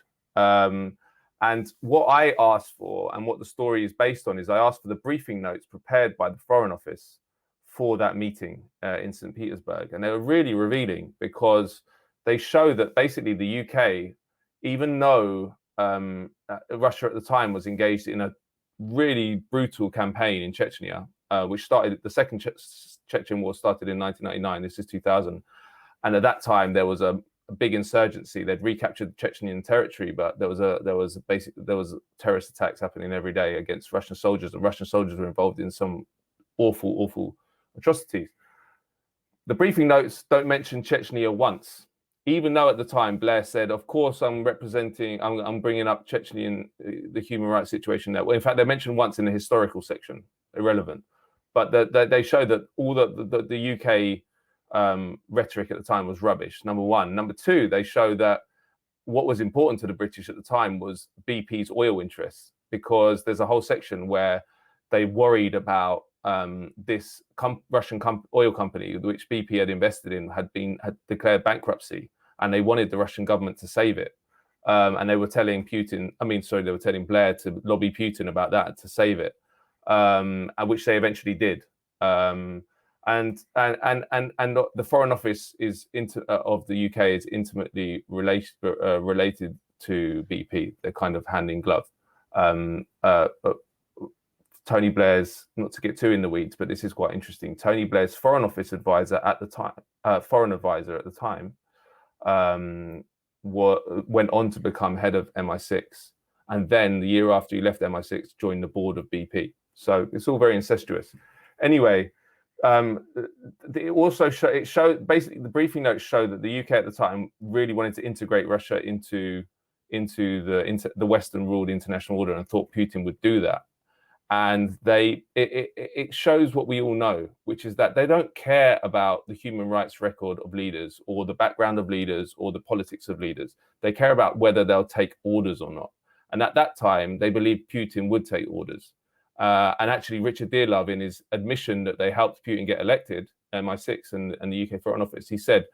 And what I asked for, and what the story is based on, is I asked for the briefing notes prepared by the Foreign Office for that meeting in St. Petersburg. And they were really revealing, because they show that basically the UK, even though Russia at the time was engaged in a really brutal campaign in Chechnya, which started, the second Chechen war started in 1999, this is 2000. And at that time, there was a big insurgency. They'd recaptured Chechnyan territory, but there was terrorist attacks happening every day against Russian soldiers, and Russian soldiers were involved in some awful atrocities. The briefing notes don't mention Chechnya once, even though at the time Blair said, of course, I'm bringing up Chechnya, the human rights situation there. Well, in fact, they're mentioned once in the historical section, irrelevant. But they show that all the UK rhetoric at the time was rubbish, number one. Number two, they show that what was important to the British at the time was BP's oil interests, because there's a whole section where they worried about this Russian oil company, which BP had invested in, had declared bankruptcy, and they wanted the Russian government to save it. And they were telling Blair to lobby Putin about that, to save it, which they eventually did. And the Foreign Office of the UK is intimately related to BP. They're kind of hand in glove. But Tony Blair's, not to get too in the weeds, but this is quite interesting. Tony Blair's Foreign Office advisor at the time, foreign advisor at the time, went on to become head of MI6, and then the year after he left MI6, joined the board of BP. So it's all very incestuous. Anyway. It also showed basically, the briefing notes show that the UK at the time really wanted to integrate Russia into the Western ruled international order, and thought Putin would do that. And it shows what we all know, which is that they don't care about the human rights record of leaders, or the background of leaders, or the politics of leaders. They care about whether they'll take orders or not. And at that time, they believed Putin would take orders. And actually, Richard Dearlove, in his admission that they helped Putin get elected, MI6 and the UK Foreign Office, he said,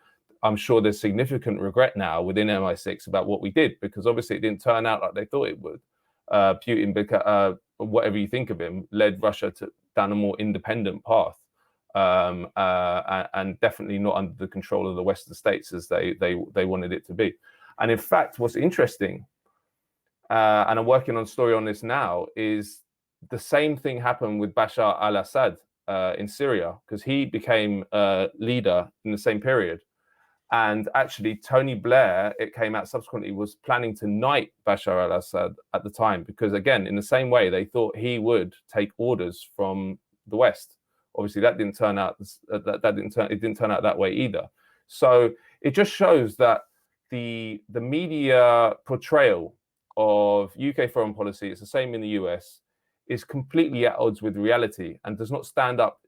I'm sure there's significant regret now within MI6 about what we did, because obviously it didn't turn out like they thought it would. Putin, whatever you think of him, led Russia down a more independent path, and definitely not under the control of the Western states as they wanted it to be. And in fact, what's interesting, and I'm working on a story on this now, is the same thing happened with Bashar al-Assad in Syria, because he became leader in the same period. And actually, Tony Blair, it came out subsequently, was planning to knight Bashar al-Assad at the time, because again, in the same way, they thought he would take orders from the West. Obviously, that didn't turn out. It didn't turn out that way either. So it just shows that the media portrayal of UK foreign policy, it's the same in the US, is completely at odds with reality and does not stand up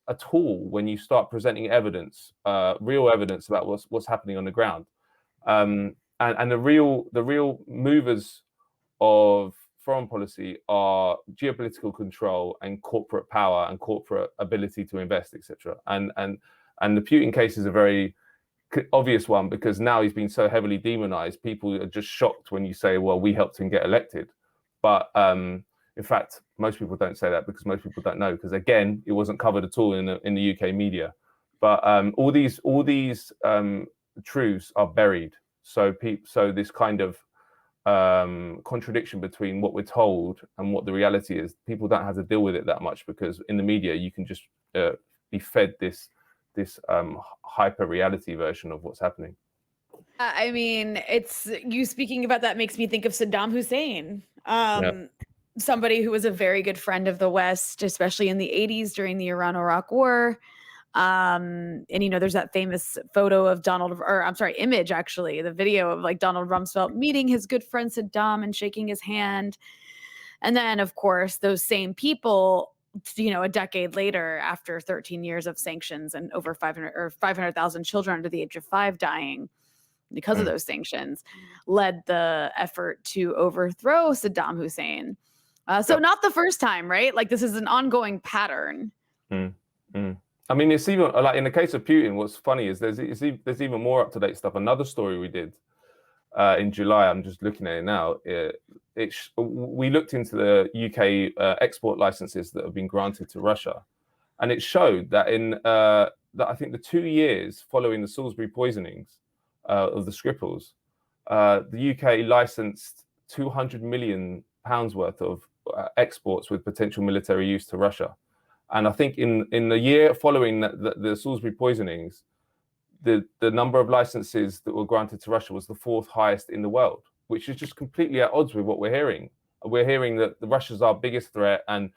at all when you start presenting evidence, real evidence about what's happening on the ground. And the real movers of foreign policy are geopolitical control and corporate power and corporate ability to invest, etc. And the Putin case is a very obvious one, because now he's been so heavily demonized. People are just shocked when you say, well, we helped him get elected. But in fact, most people don't say that, because most people don't know, because again, it wasn't covered at all in the UK media. But all these truths are buried. So this kind of contradiction between what we're told and what the reality is, people don't have to deal with it that much, because in the media you can just be fed this hyper reality version of what's happening. I mean, it's you speaking about that makes me think of Saddam Hussein. Somebody who was a very good friend of the West, especially in the 80s during the Iran-Iraq War. And, you know, there's that famous photo of image, actually, the video of like Donald Rumsfeld meeting his good friend Saddam and shaking his hand. And then, of course, those same people, you know, a decade later, after 13 years of sanctions and over 500,000 children under the age of 5 dying because of those sanctions, led the effort to overthrow Saddam Hussein. So not the first time, right? Like, this is an ongoing pattern. I mean, it's even like in the case of Putin, what's funny is there's even more up-to-date stuff. Another story we did in July, I'm just looking at it now. We looked into the UK export licenses that have been granted to Russia, and it showed that that I think the 2 years following the Salisbury poisonings of the Skripals, the UK licensed £200 million worth of exports with potential military use to Russia. And I think in the year following the Salisbury poisonings, the number of licenses that were granted to Russia was the 4th highest in the world, which is just completely at odds with what we're hearing. We're hearing that the Russia's our biggest threat and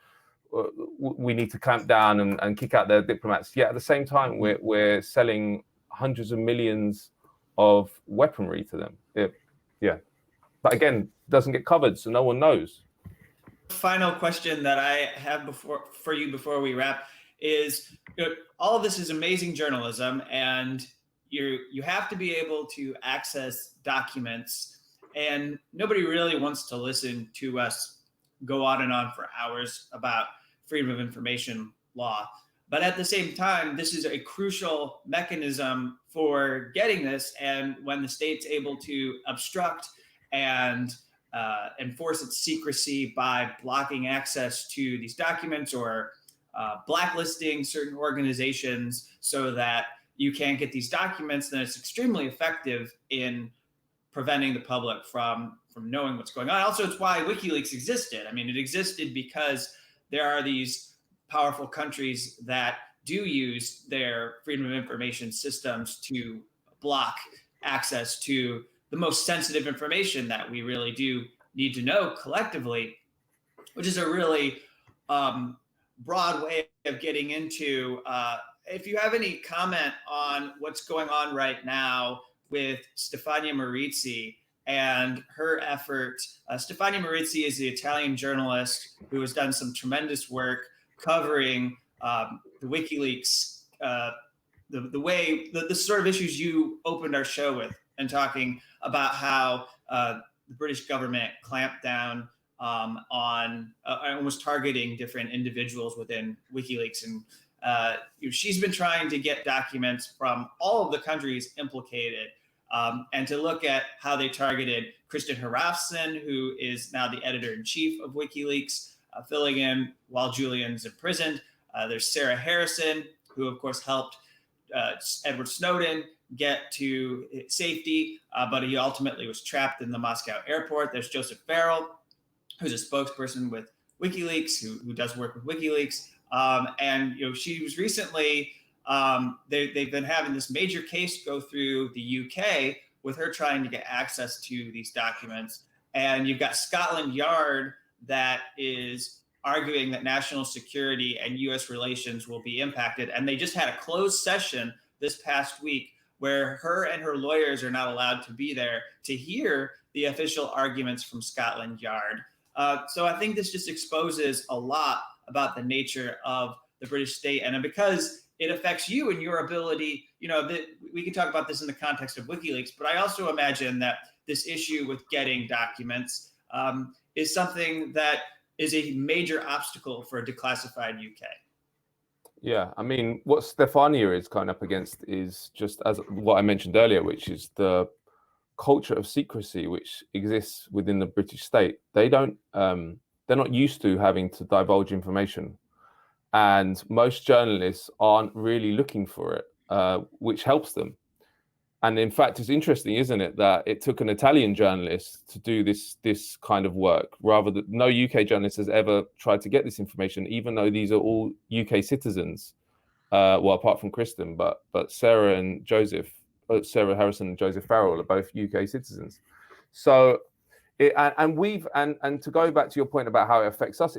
we need to clamp down and kick out their diplomats. Yet at the same time, we're selling hundreds of millions of weaponry to them. But again, doesn't get covered, so no one knows. Final question that I have for you before we wrap is, you know, all of this is amazing journalism, and you have to be able to access documents, and nobody really wants to listen to us go on and on for hours about freedom of information law. But at the same time, this is a crucial mechanism for getting this, and when the state's able to obstruct and enforce its secrecy by blocking access to these documents or blacklisting certain organizations so that you can't get these documents, then it's extremely effective in preventing the public from knowing what's going on. Also, it's why WikiLeaks existed. I mean, it existed because there are these powerful countries that do use their freedom of information systems to block access to the most sensitive information that we really do need to know collectively, which is a really broad way of getting into. If you have any comment on what's going on right now with Stefania Marizzi and her effort. Stefania Marizzi is the Italian journalist who has done some tremendous work covering the WikiLeaks, the sort of issues you opened our show with, and talking about how the British government clamped down on almost targeting different individuals within WikiLeaks. And she's been trying to get documents from all of the countries implicated, and to look at how they targeted Kristen Hrafson, who is now the editor-in-chief of WikiLeaks, filling in while Julian's imprisoned. There's Sarah Harrison, who of course helped Edward Snowden get to safety, but he ultimately was trapped in the Moscow airport. There's Joseph Farrell, who's a spokesperson with WikiLeaks, who does work with WikiLeaks. And she was recently, they've been having this major case go through the UK with her trying to get access to these documents. And you've got Scotland Yard that is arguing that national security and US relations will be impacted. And they just had a closed session this past week where her and her lawyers are not allowed to be there to hear the official arguments from Scotland Yard. So I think this just exposes a lot about the nature of the British state. And because it affects you and your ability, we can talk about this in the context of WikiLeaks, but I also imagine that this issue with getting documents is something that is a major obstacle for Declassified UK. Yeah, I mean, what Stefania is kind of up against is just as what I mentioned earlier, which is the culture of secrecy which exists within the British state. They're not used to having to divulge information, and most journalists aren't really looking for it, which helps them. And in fact, it's interesting, isn't it, that it took an Italian journalist to do this kind of work, rather than no UK journalist has ever tried to get this information, even though these are all UK citizens. Well, apart from Kristen, but Sarah and Joseph, Sarah Harrison and Joseph Farrell are both UK citizens. So, and to go back to your point about how it affects us,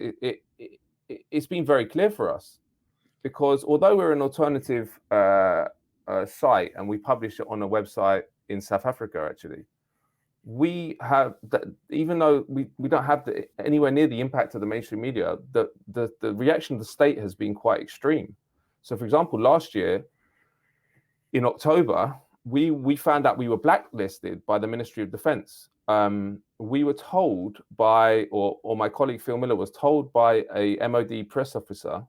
it's been very clear for us, because although we're an alternative site and we publish it on a website in South Africa, actually, we have that, even though we don't have anywhere near the impact of the mainstream media, the reaction of the state has been quite extreme. So, for example, last year in October, we found out we were blacklisted by the Ministry of Defence. We were told by, or my colleague Phil Miller was told by a MOD press officer,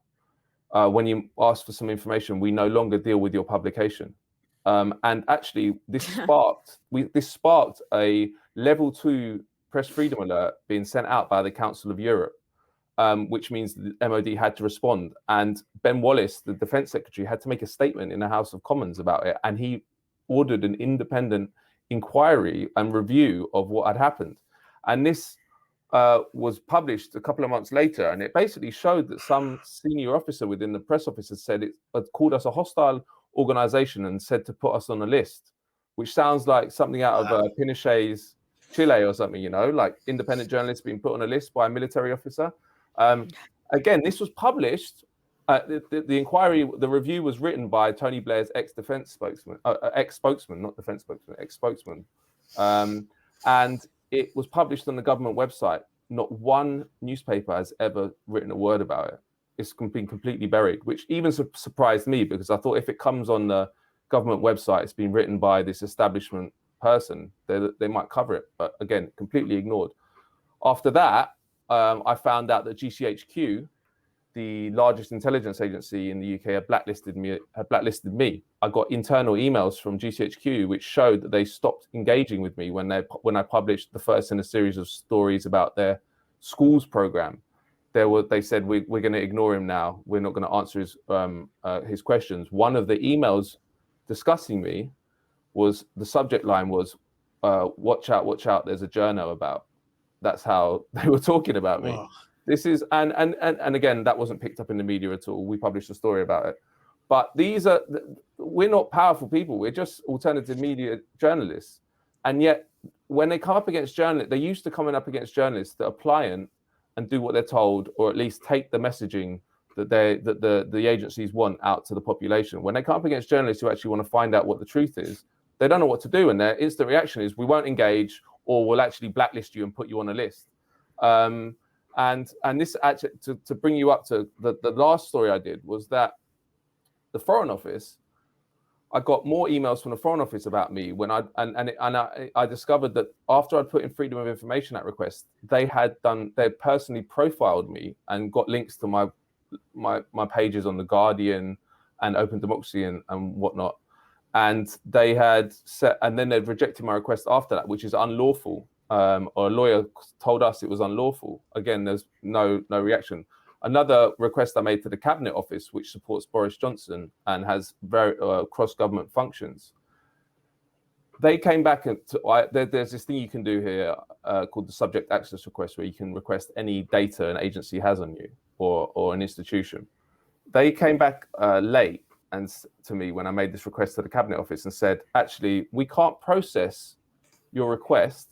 when you asked for some information, we no longer deal with your publication. And actually, this sparked a level 2 press freedom alert being sent out by the Council of Europe, which means the MOD had to respond. And Ben Wallace, the Defence Secretary, had to make a statement in the House of Commons about it. And he ordered an independent inquiry and review of what had happened. And this was published a couple of months later, and it basically showed that some senior officer within the press office had called us a hostile organization and said to put us on a list, which sounds like something out of Pinochet's Chile or something, like independent journalists being put on a list by a military officer. Again, this was published. The inquiry, the review was written by Tony Blair's ex-spokesman, and it was published on the government website. Not one newspaper has ever written a word about it. It's been completely buried, which even surprised me, because I thought if it comes on the government website, it's been written by this establishment person, they might cover it. But again, completely ignored. After that, I found out that GCHQ, the largest intelligence agency in the UK, had blacklisted me. I got internal emails from GCHQ which showed that they stopped engaging with me when I published the first in a series of stories about their schools program. They said we're going to ignore him now. We're not going to answer his questions. One of the emails discussing me was, the subject line was, "Watch out, watch out! There's a journo about." That's how they were talking about me. Whoa. This is and again, that wasn't picked up in the media at all. We published a story about it. But we're not powerful people. We're just alternative media journalists. And yet, when they come up against journalists, they're used to coming up against journalists that are pliant and do what they're told, or at least take the messaging that the agencies want out to the population. When they come up against journalists who actually want to find out what the truth is, they don't know what to do. And their instant reaction is, we won't engage, or we'll actually blacklist you and put you on a list. And this actually, to bring you up to the last story I did, was that the Foreign Office, I got more emails from the Foreign Office about me when I discovered that after I'd put in Freedom of Information Act request, they personally profiled me and got links to my pages on The Guardian and Open Democracy and whatnot. And they had and then they'd rejected my request after that, which is unlawful. Or a lawyer told us it was unlawful. Again, there's no reaction. Another request I made to the Cabinet Office, which supports Boris Johnson and has very cross-government functions. They came back and there's this thing you can do here called the subject access request, where you can request any data an agency has on you or an institution. They came back late and to me when I made this request to the Cabinet Office and said, actually, we can't process your request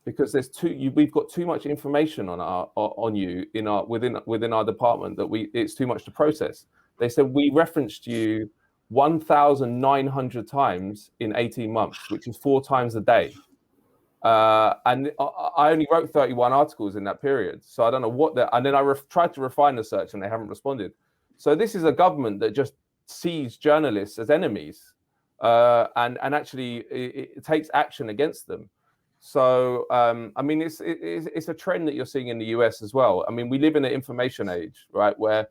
because we've got too much information on you within our department that it's too much to process. They said we referenced you 1,900 times in 18 months, which is 4 times a day. And I only wrote 31 articles in that period, so I don't know what and then I tried to refine the search and they haven't responded. So this is a government that just sees journalists as enemies and actually it takes action against them. So, I mean, it's a trend that you're seeing in the US as well. I mean, we live in an information age, right, where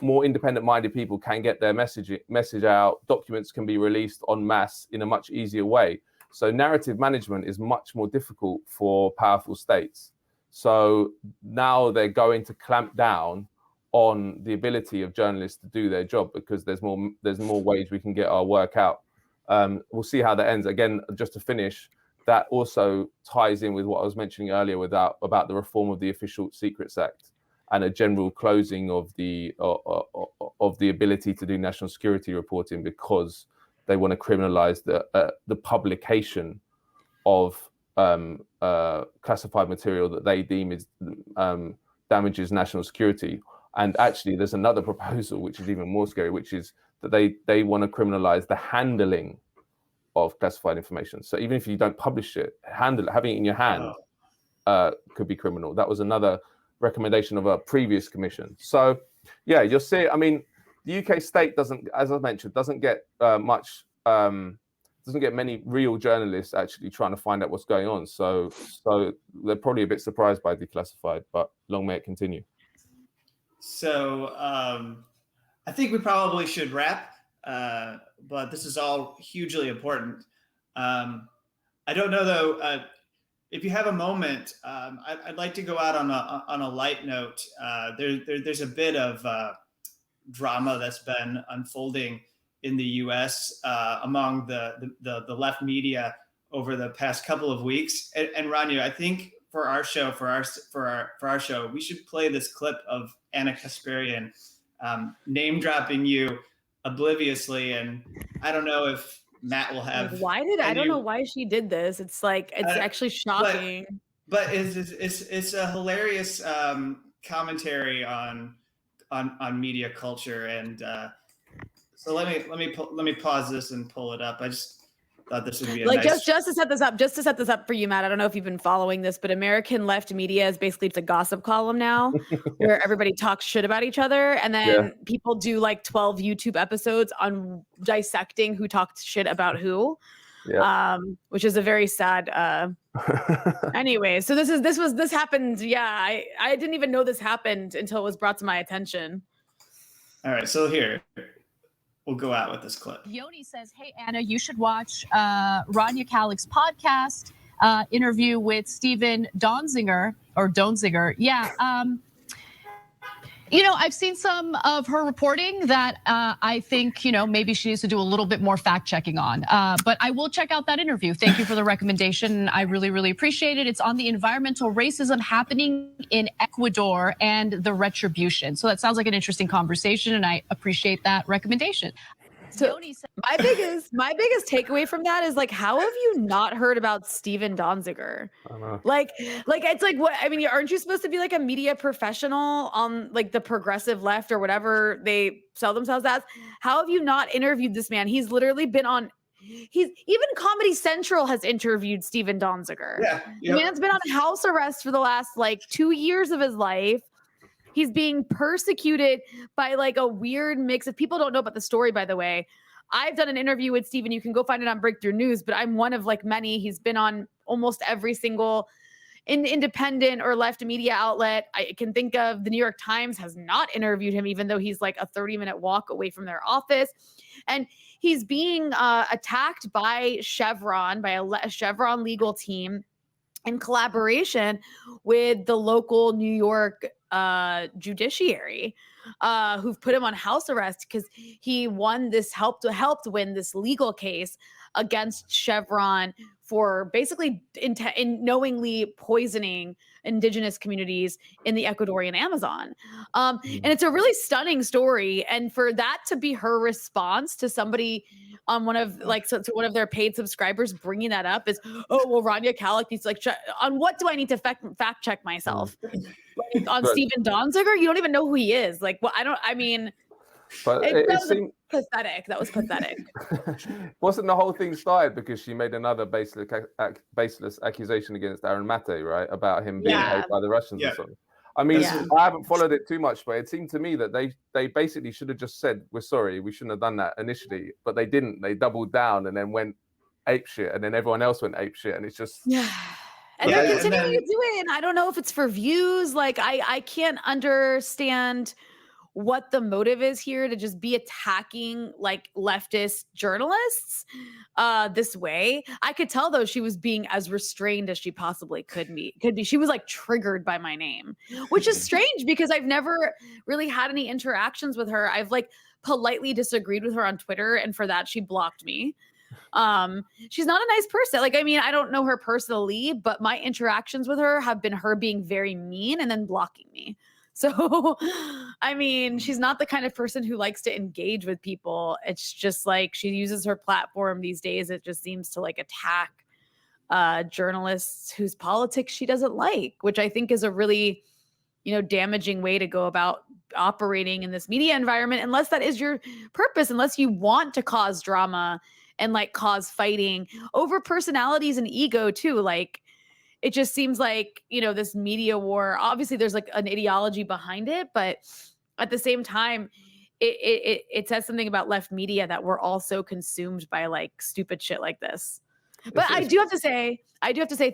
more independent-minded people can get their message out. Documents can be released en masse in a much easier way. So narrative management is much more difficult for powerful states. So now they're going to clamp down on the ability of journalists to do their job because there's more ways we can get our work out. We'll see how that ends. Again, just to finish, that also ties in with what I was mentioning earlier about the reform of the Official Secrets Act and a general closing of the ability to do national security reporting because they want to criminalize the publication of classified material that they deem is damages national security. And actually, there's another proposal which is even more scary, which is that they want to criminalize the handling of classified information. So even if you don't publish it, having it in your hand could be criminal. That was another recommendation of a previous commission. So yeah, you'll see. I mean, the UK state doesn't, as I mentioned, doesn't get many real journalists actually trying to find out what's going on. So they're probably a bit surprised by Declassified, but long may it continue. So I think we probably should wrap. But this is all hugely important. I don't know though. If you have a moment, I'd like to go out on a light note. There's a bit of drama that's been unfolding in the U.S. Among the left media over the past couple of weeks. And Rania, I think for our show, we should play this clip of Anna Kasparian name dropping you obliviously, and I don't know if Matt will have. I don't know why she did this. It's like it's actually shocking. But it's a hilarious commentary on media culture, and so let me pause this and pull it up. I just thought this would be just to set this up for you, Matt. I don't know if you've been following this, but American left media is basically it's a gossip column now where everybody talks shit about each other. And then people do like 12 YouTube episodes on dissecting who talked shit about who, which is a very sad, anyway. So this happened. Yeah. I didn't even know this happened until it was brought to my attention. All right. So here, we'll go out with this clip. Yoni says, hey, Anna, you should watch Rania Khalek's podcast interview with Stephen Donziger. Yeah. I've seen some of her reporting that I think, maybe she needs to do a little bit more fact checking on. But I will check out that interview. Thank you for the recommendation. I really, really appreciate it. It's on the environmental racism happening in Ecuador and the retribution. So that sounds like an interesting conversation, and I appreciate that recommendation. So my biggest takeaway from that is like, how have you not heard about Stephen Donziger? Like it's like, what, I mean, aren't you supposed to be like a media professional on like the progressive left or whatever they sell themselves as? How have you not interviewed this man? He's literally been on, even Comedy Central has interviewed Stephen Donziger. Yeah, The man's been on house arrest for the last like 2 years of his life. He's being persecuted by like a weird mix of people don't know about the story, by the way. I've done an interview with Stephen. You can go find it on Breakthrough News, but I'm one of like many. He's been on almost every single independent or left media outlet I can think of. The New York Times has not interviewed him, even though he's like a 30-minute walk away from their office. And he's being attacked by Chevron, by a Chevron legal team in collaboration with the local New York judiciary, who've put him on house arrest because he won this helped win this legal case against Chevron for basically in knowingly poisoning indigenous communities in the Ecuadorian Amazon. And it's a really stunning story. And for that to be her response to somebody on one of to one of their paid subscribers bringing that up is, oh, well, Rania Khalek needs to on what do I need to fact check myself? On Stephen Donziger? You don't even know who he is. Like, well, but it seemed pathetic. That was pathetic. Wasn't the whole thing started because she made another baseless accusation against Aaron Mate, right? About him being paid by the Russians or something. I mean, I haven't followed it too much, but it seemed to me that they basically should have just said, we're sorry, we shouldn't have done that initially. But they didn't. They doubled down and then went apeshit, and then everyone else went apeshit. And it's just... And they're continuing to do it. And I don't know if it's for views. Like, I can't understand what the motive is here to just be attacking like leftist journalists this way. I could tell though she was being as restrained as she possibly could be. She was like triggered by my name, which is strange because I've never really had any interactions with her. I've like politely disagreed with her on Twitter, and for that she blocked me. She's not a nice person. Like, I mean, I don't know her personally, but my interactions with her have been her being very mean and then blocking me. So, I mean, she's not the kind of person who likes to engage with people. It's just like she uses her platform these days. It just seems to like attack journalists whose politics she doesn't like, which I think is a really, damaging way to go about operating in this media environment, unless that is your purpose, unless you want to cause drama and like cause fighting over personalities and ego too. Like, it just seems like, this media war, obviously there's like an ideology behind it, but at the same time, it says something about left media that we're also consumed by like stupid shit like this. But I do have to say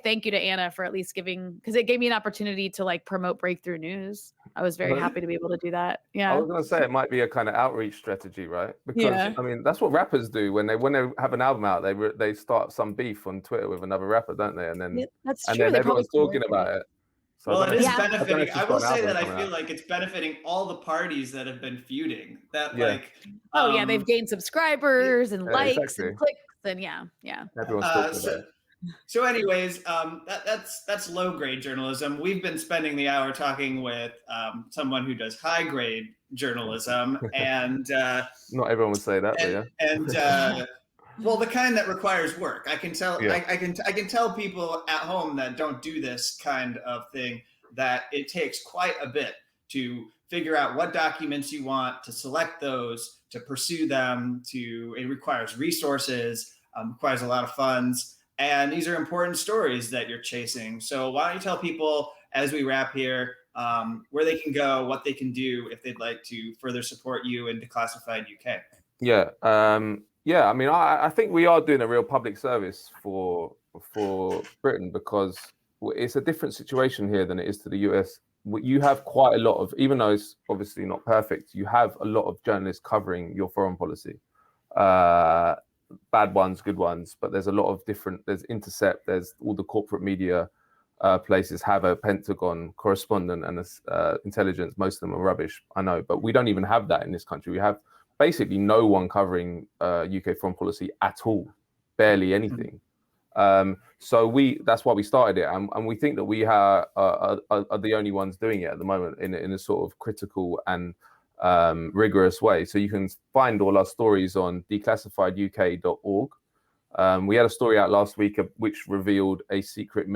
thank you to Anna for at least because it gave me an opportunity to like promote Breakthrough News. I was very happy to be able to do that. Yeah. I was going to say it might be a kind of outreach strategy, right? Because I mean, that's what rappers do when they have an album out, they start some beef on Twitter with another rapper, don't they? And then then everyone's talking about it. So well, it is benefiting. I will say that I feel like it's benefiting all the parties that have been feuding. That they've gained subscribers and likes and clicks and everyone's talking about it. So anyways, that's low grade journalism. We've been spending the hour talking with someone who does high grade journalism, and not everyone would say that, and well, the kind that requires work. I can tell. I can tell people at home that don't do this kind of thing that it takes quite a bit to figure out what documents you want, to select those, to pursue them. It requires resources, requires a lot of funds. And these are important stories that you're chasing. So why don't you tell people as we wrap here where they can go, what they can do if they'd like to further support you in Declassified UK? Yeah. I mean, I think we are doing a real public service for Britain because it's a different situation here than it is to the US. You have quite a lot of, even though it's obviously not perfect, you have a lot of journalists covering your foreign policy. Bad ones, good ones, but there's a lot of different, there's Intercept, there's all the corporate media places have a Pentagon correspondent and intelligence. Most of them are rubbish, I know, but we don't even have that in this country. We have basically no one covering UK foreign policy at all, barely anything. So that's why we started it, and we think that we are the only ones doing it at the moment in a sort of critical and rigorous way. So you can find all our stories on declassifieduk.org. We had a story out last week which revealed a secret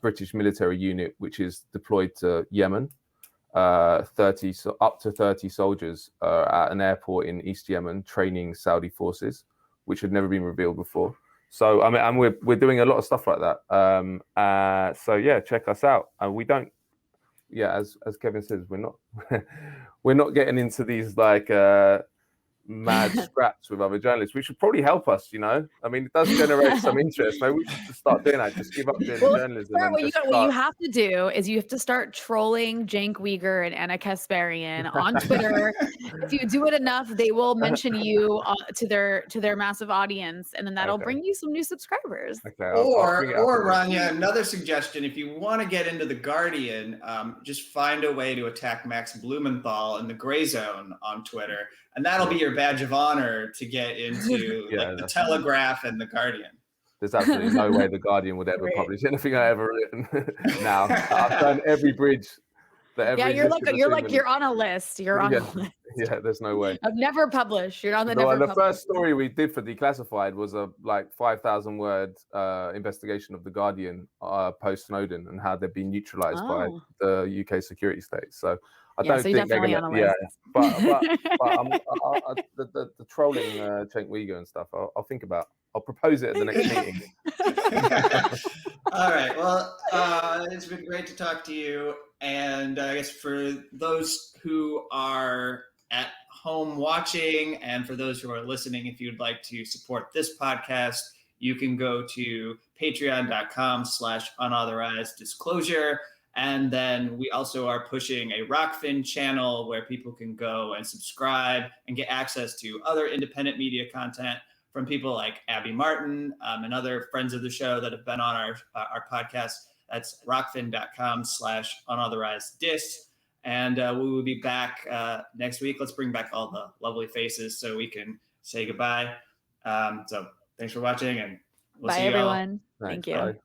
British military unit which is deployed to Yemen. Up to 30 soldiers at an airport in East Yemen training Saudi forces, which had never been revealed before. So I mean, and we're doing a lot of stuff like that. So yeah, check us out. We don't. Yeah, as Kevin says, we're not getting into these like mad scraps with other journalists, which would probably help us, you know. I mean, it does generate some interest. Maybe we should just start doing that. Just give up doing journalism. And What you have to do is you have to start trolling Cenk Uygur and Anna Kasparian on Twitter. If you do it enough, they will mention you to their massive audience, and then that'll bring you some new subscribers. Okay. Or Rania, another suggestion: if you want to get into the Guardian, just find a way to attack Max Blumenthal in the Gray Zone on Twitter, and that'll be your badge of honor to get into the Telegraph and the Guardian. There's absolutely no way the Guardian would ever publish anything I ever written. Now I've done every bridge. You're on a list. You're on a list. Yeah, there's no way. I've never published. You're on the The first story we did for Declassified was a 5,000 word investigation of the Guardian post Snowden and how they've been neutralized by the UK security state. So I don't think they're going to. Yeah, but the trolling Cenk Uygur and stuff, I'll think about. I'll propose it at the next meeting. All right. Well, it's been great to talk to you. And I guess for those who are at home watching and for those who are listening, if you'd like to support this podcast, you can go to patreon.com/unauthorized disclosure. And then we also are pushing a Rockfin channel where people can go and subscribe and get access to other independent media content from people like Abby Martin and other friends of the show that have been on our podcast. That's rockfin.com/unauthorized And we will be back next week. Let's bring back all the lovely faces so we can say goodbye. So thanks for watching, and we'll see you all. Bye, everyone. Thank you. Bye.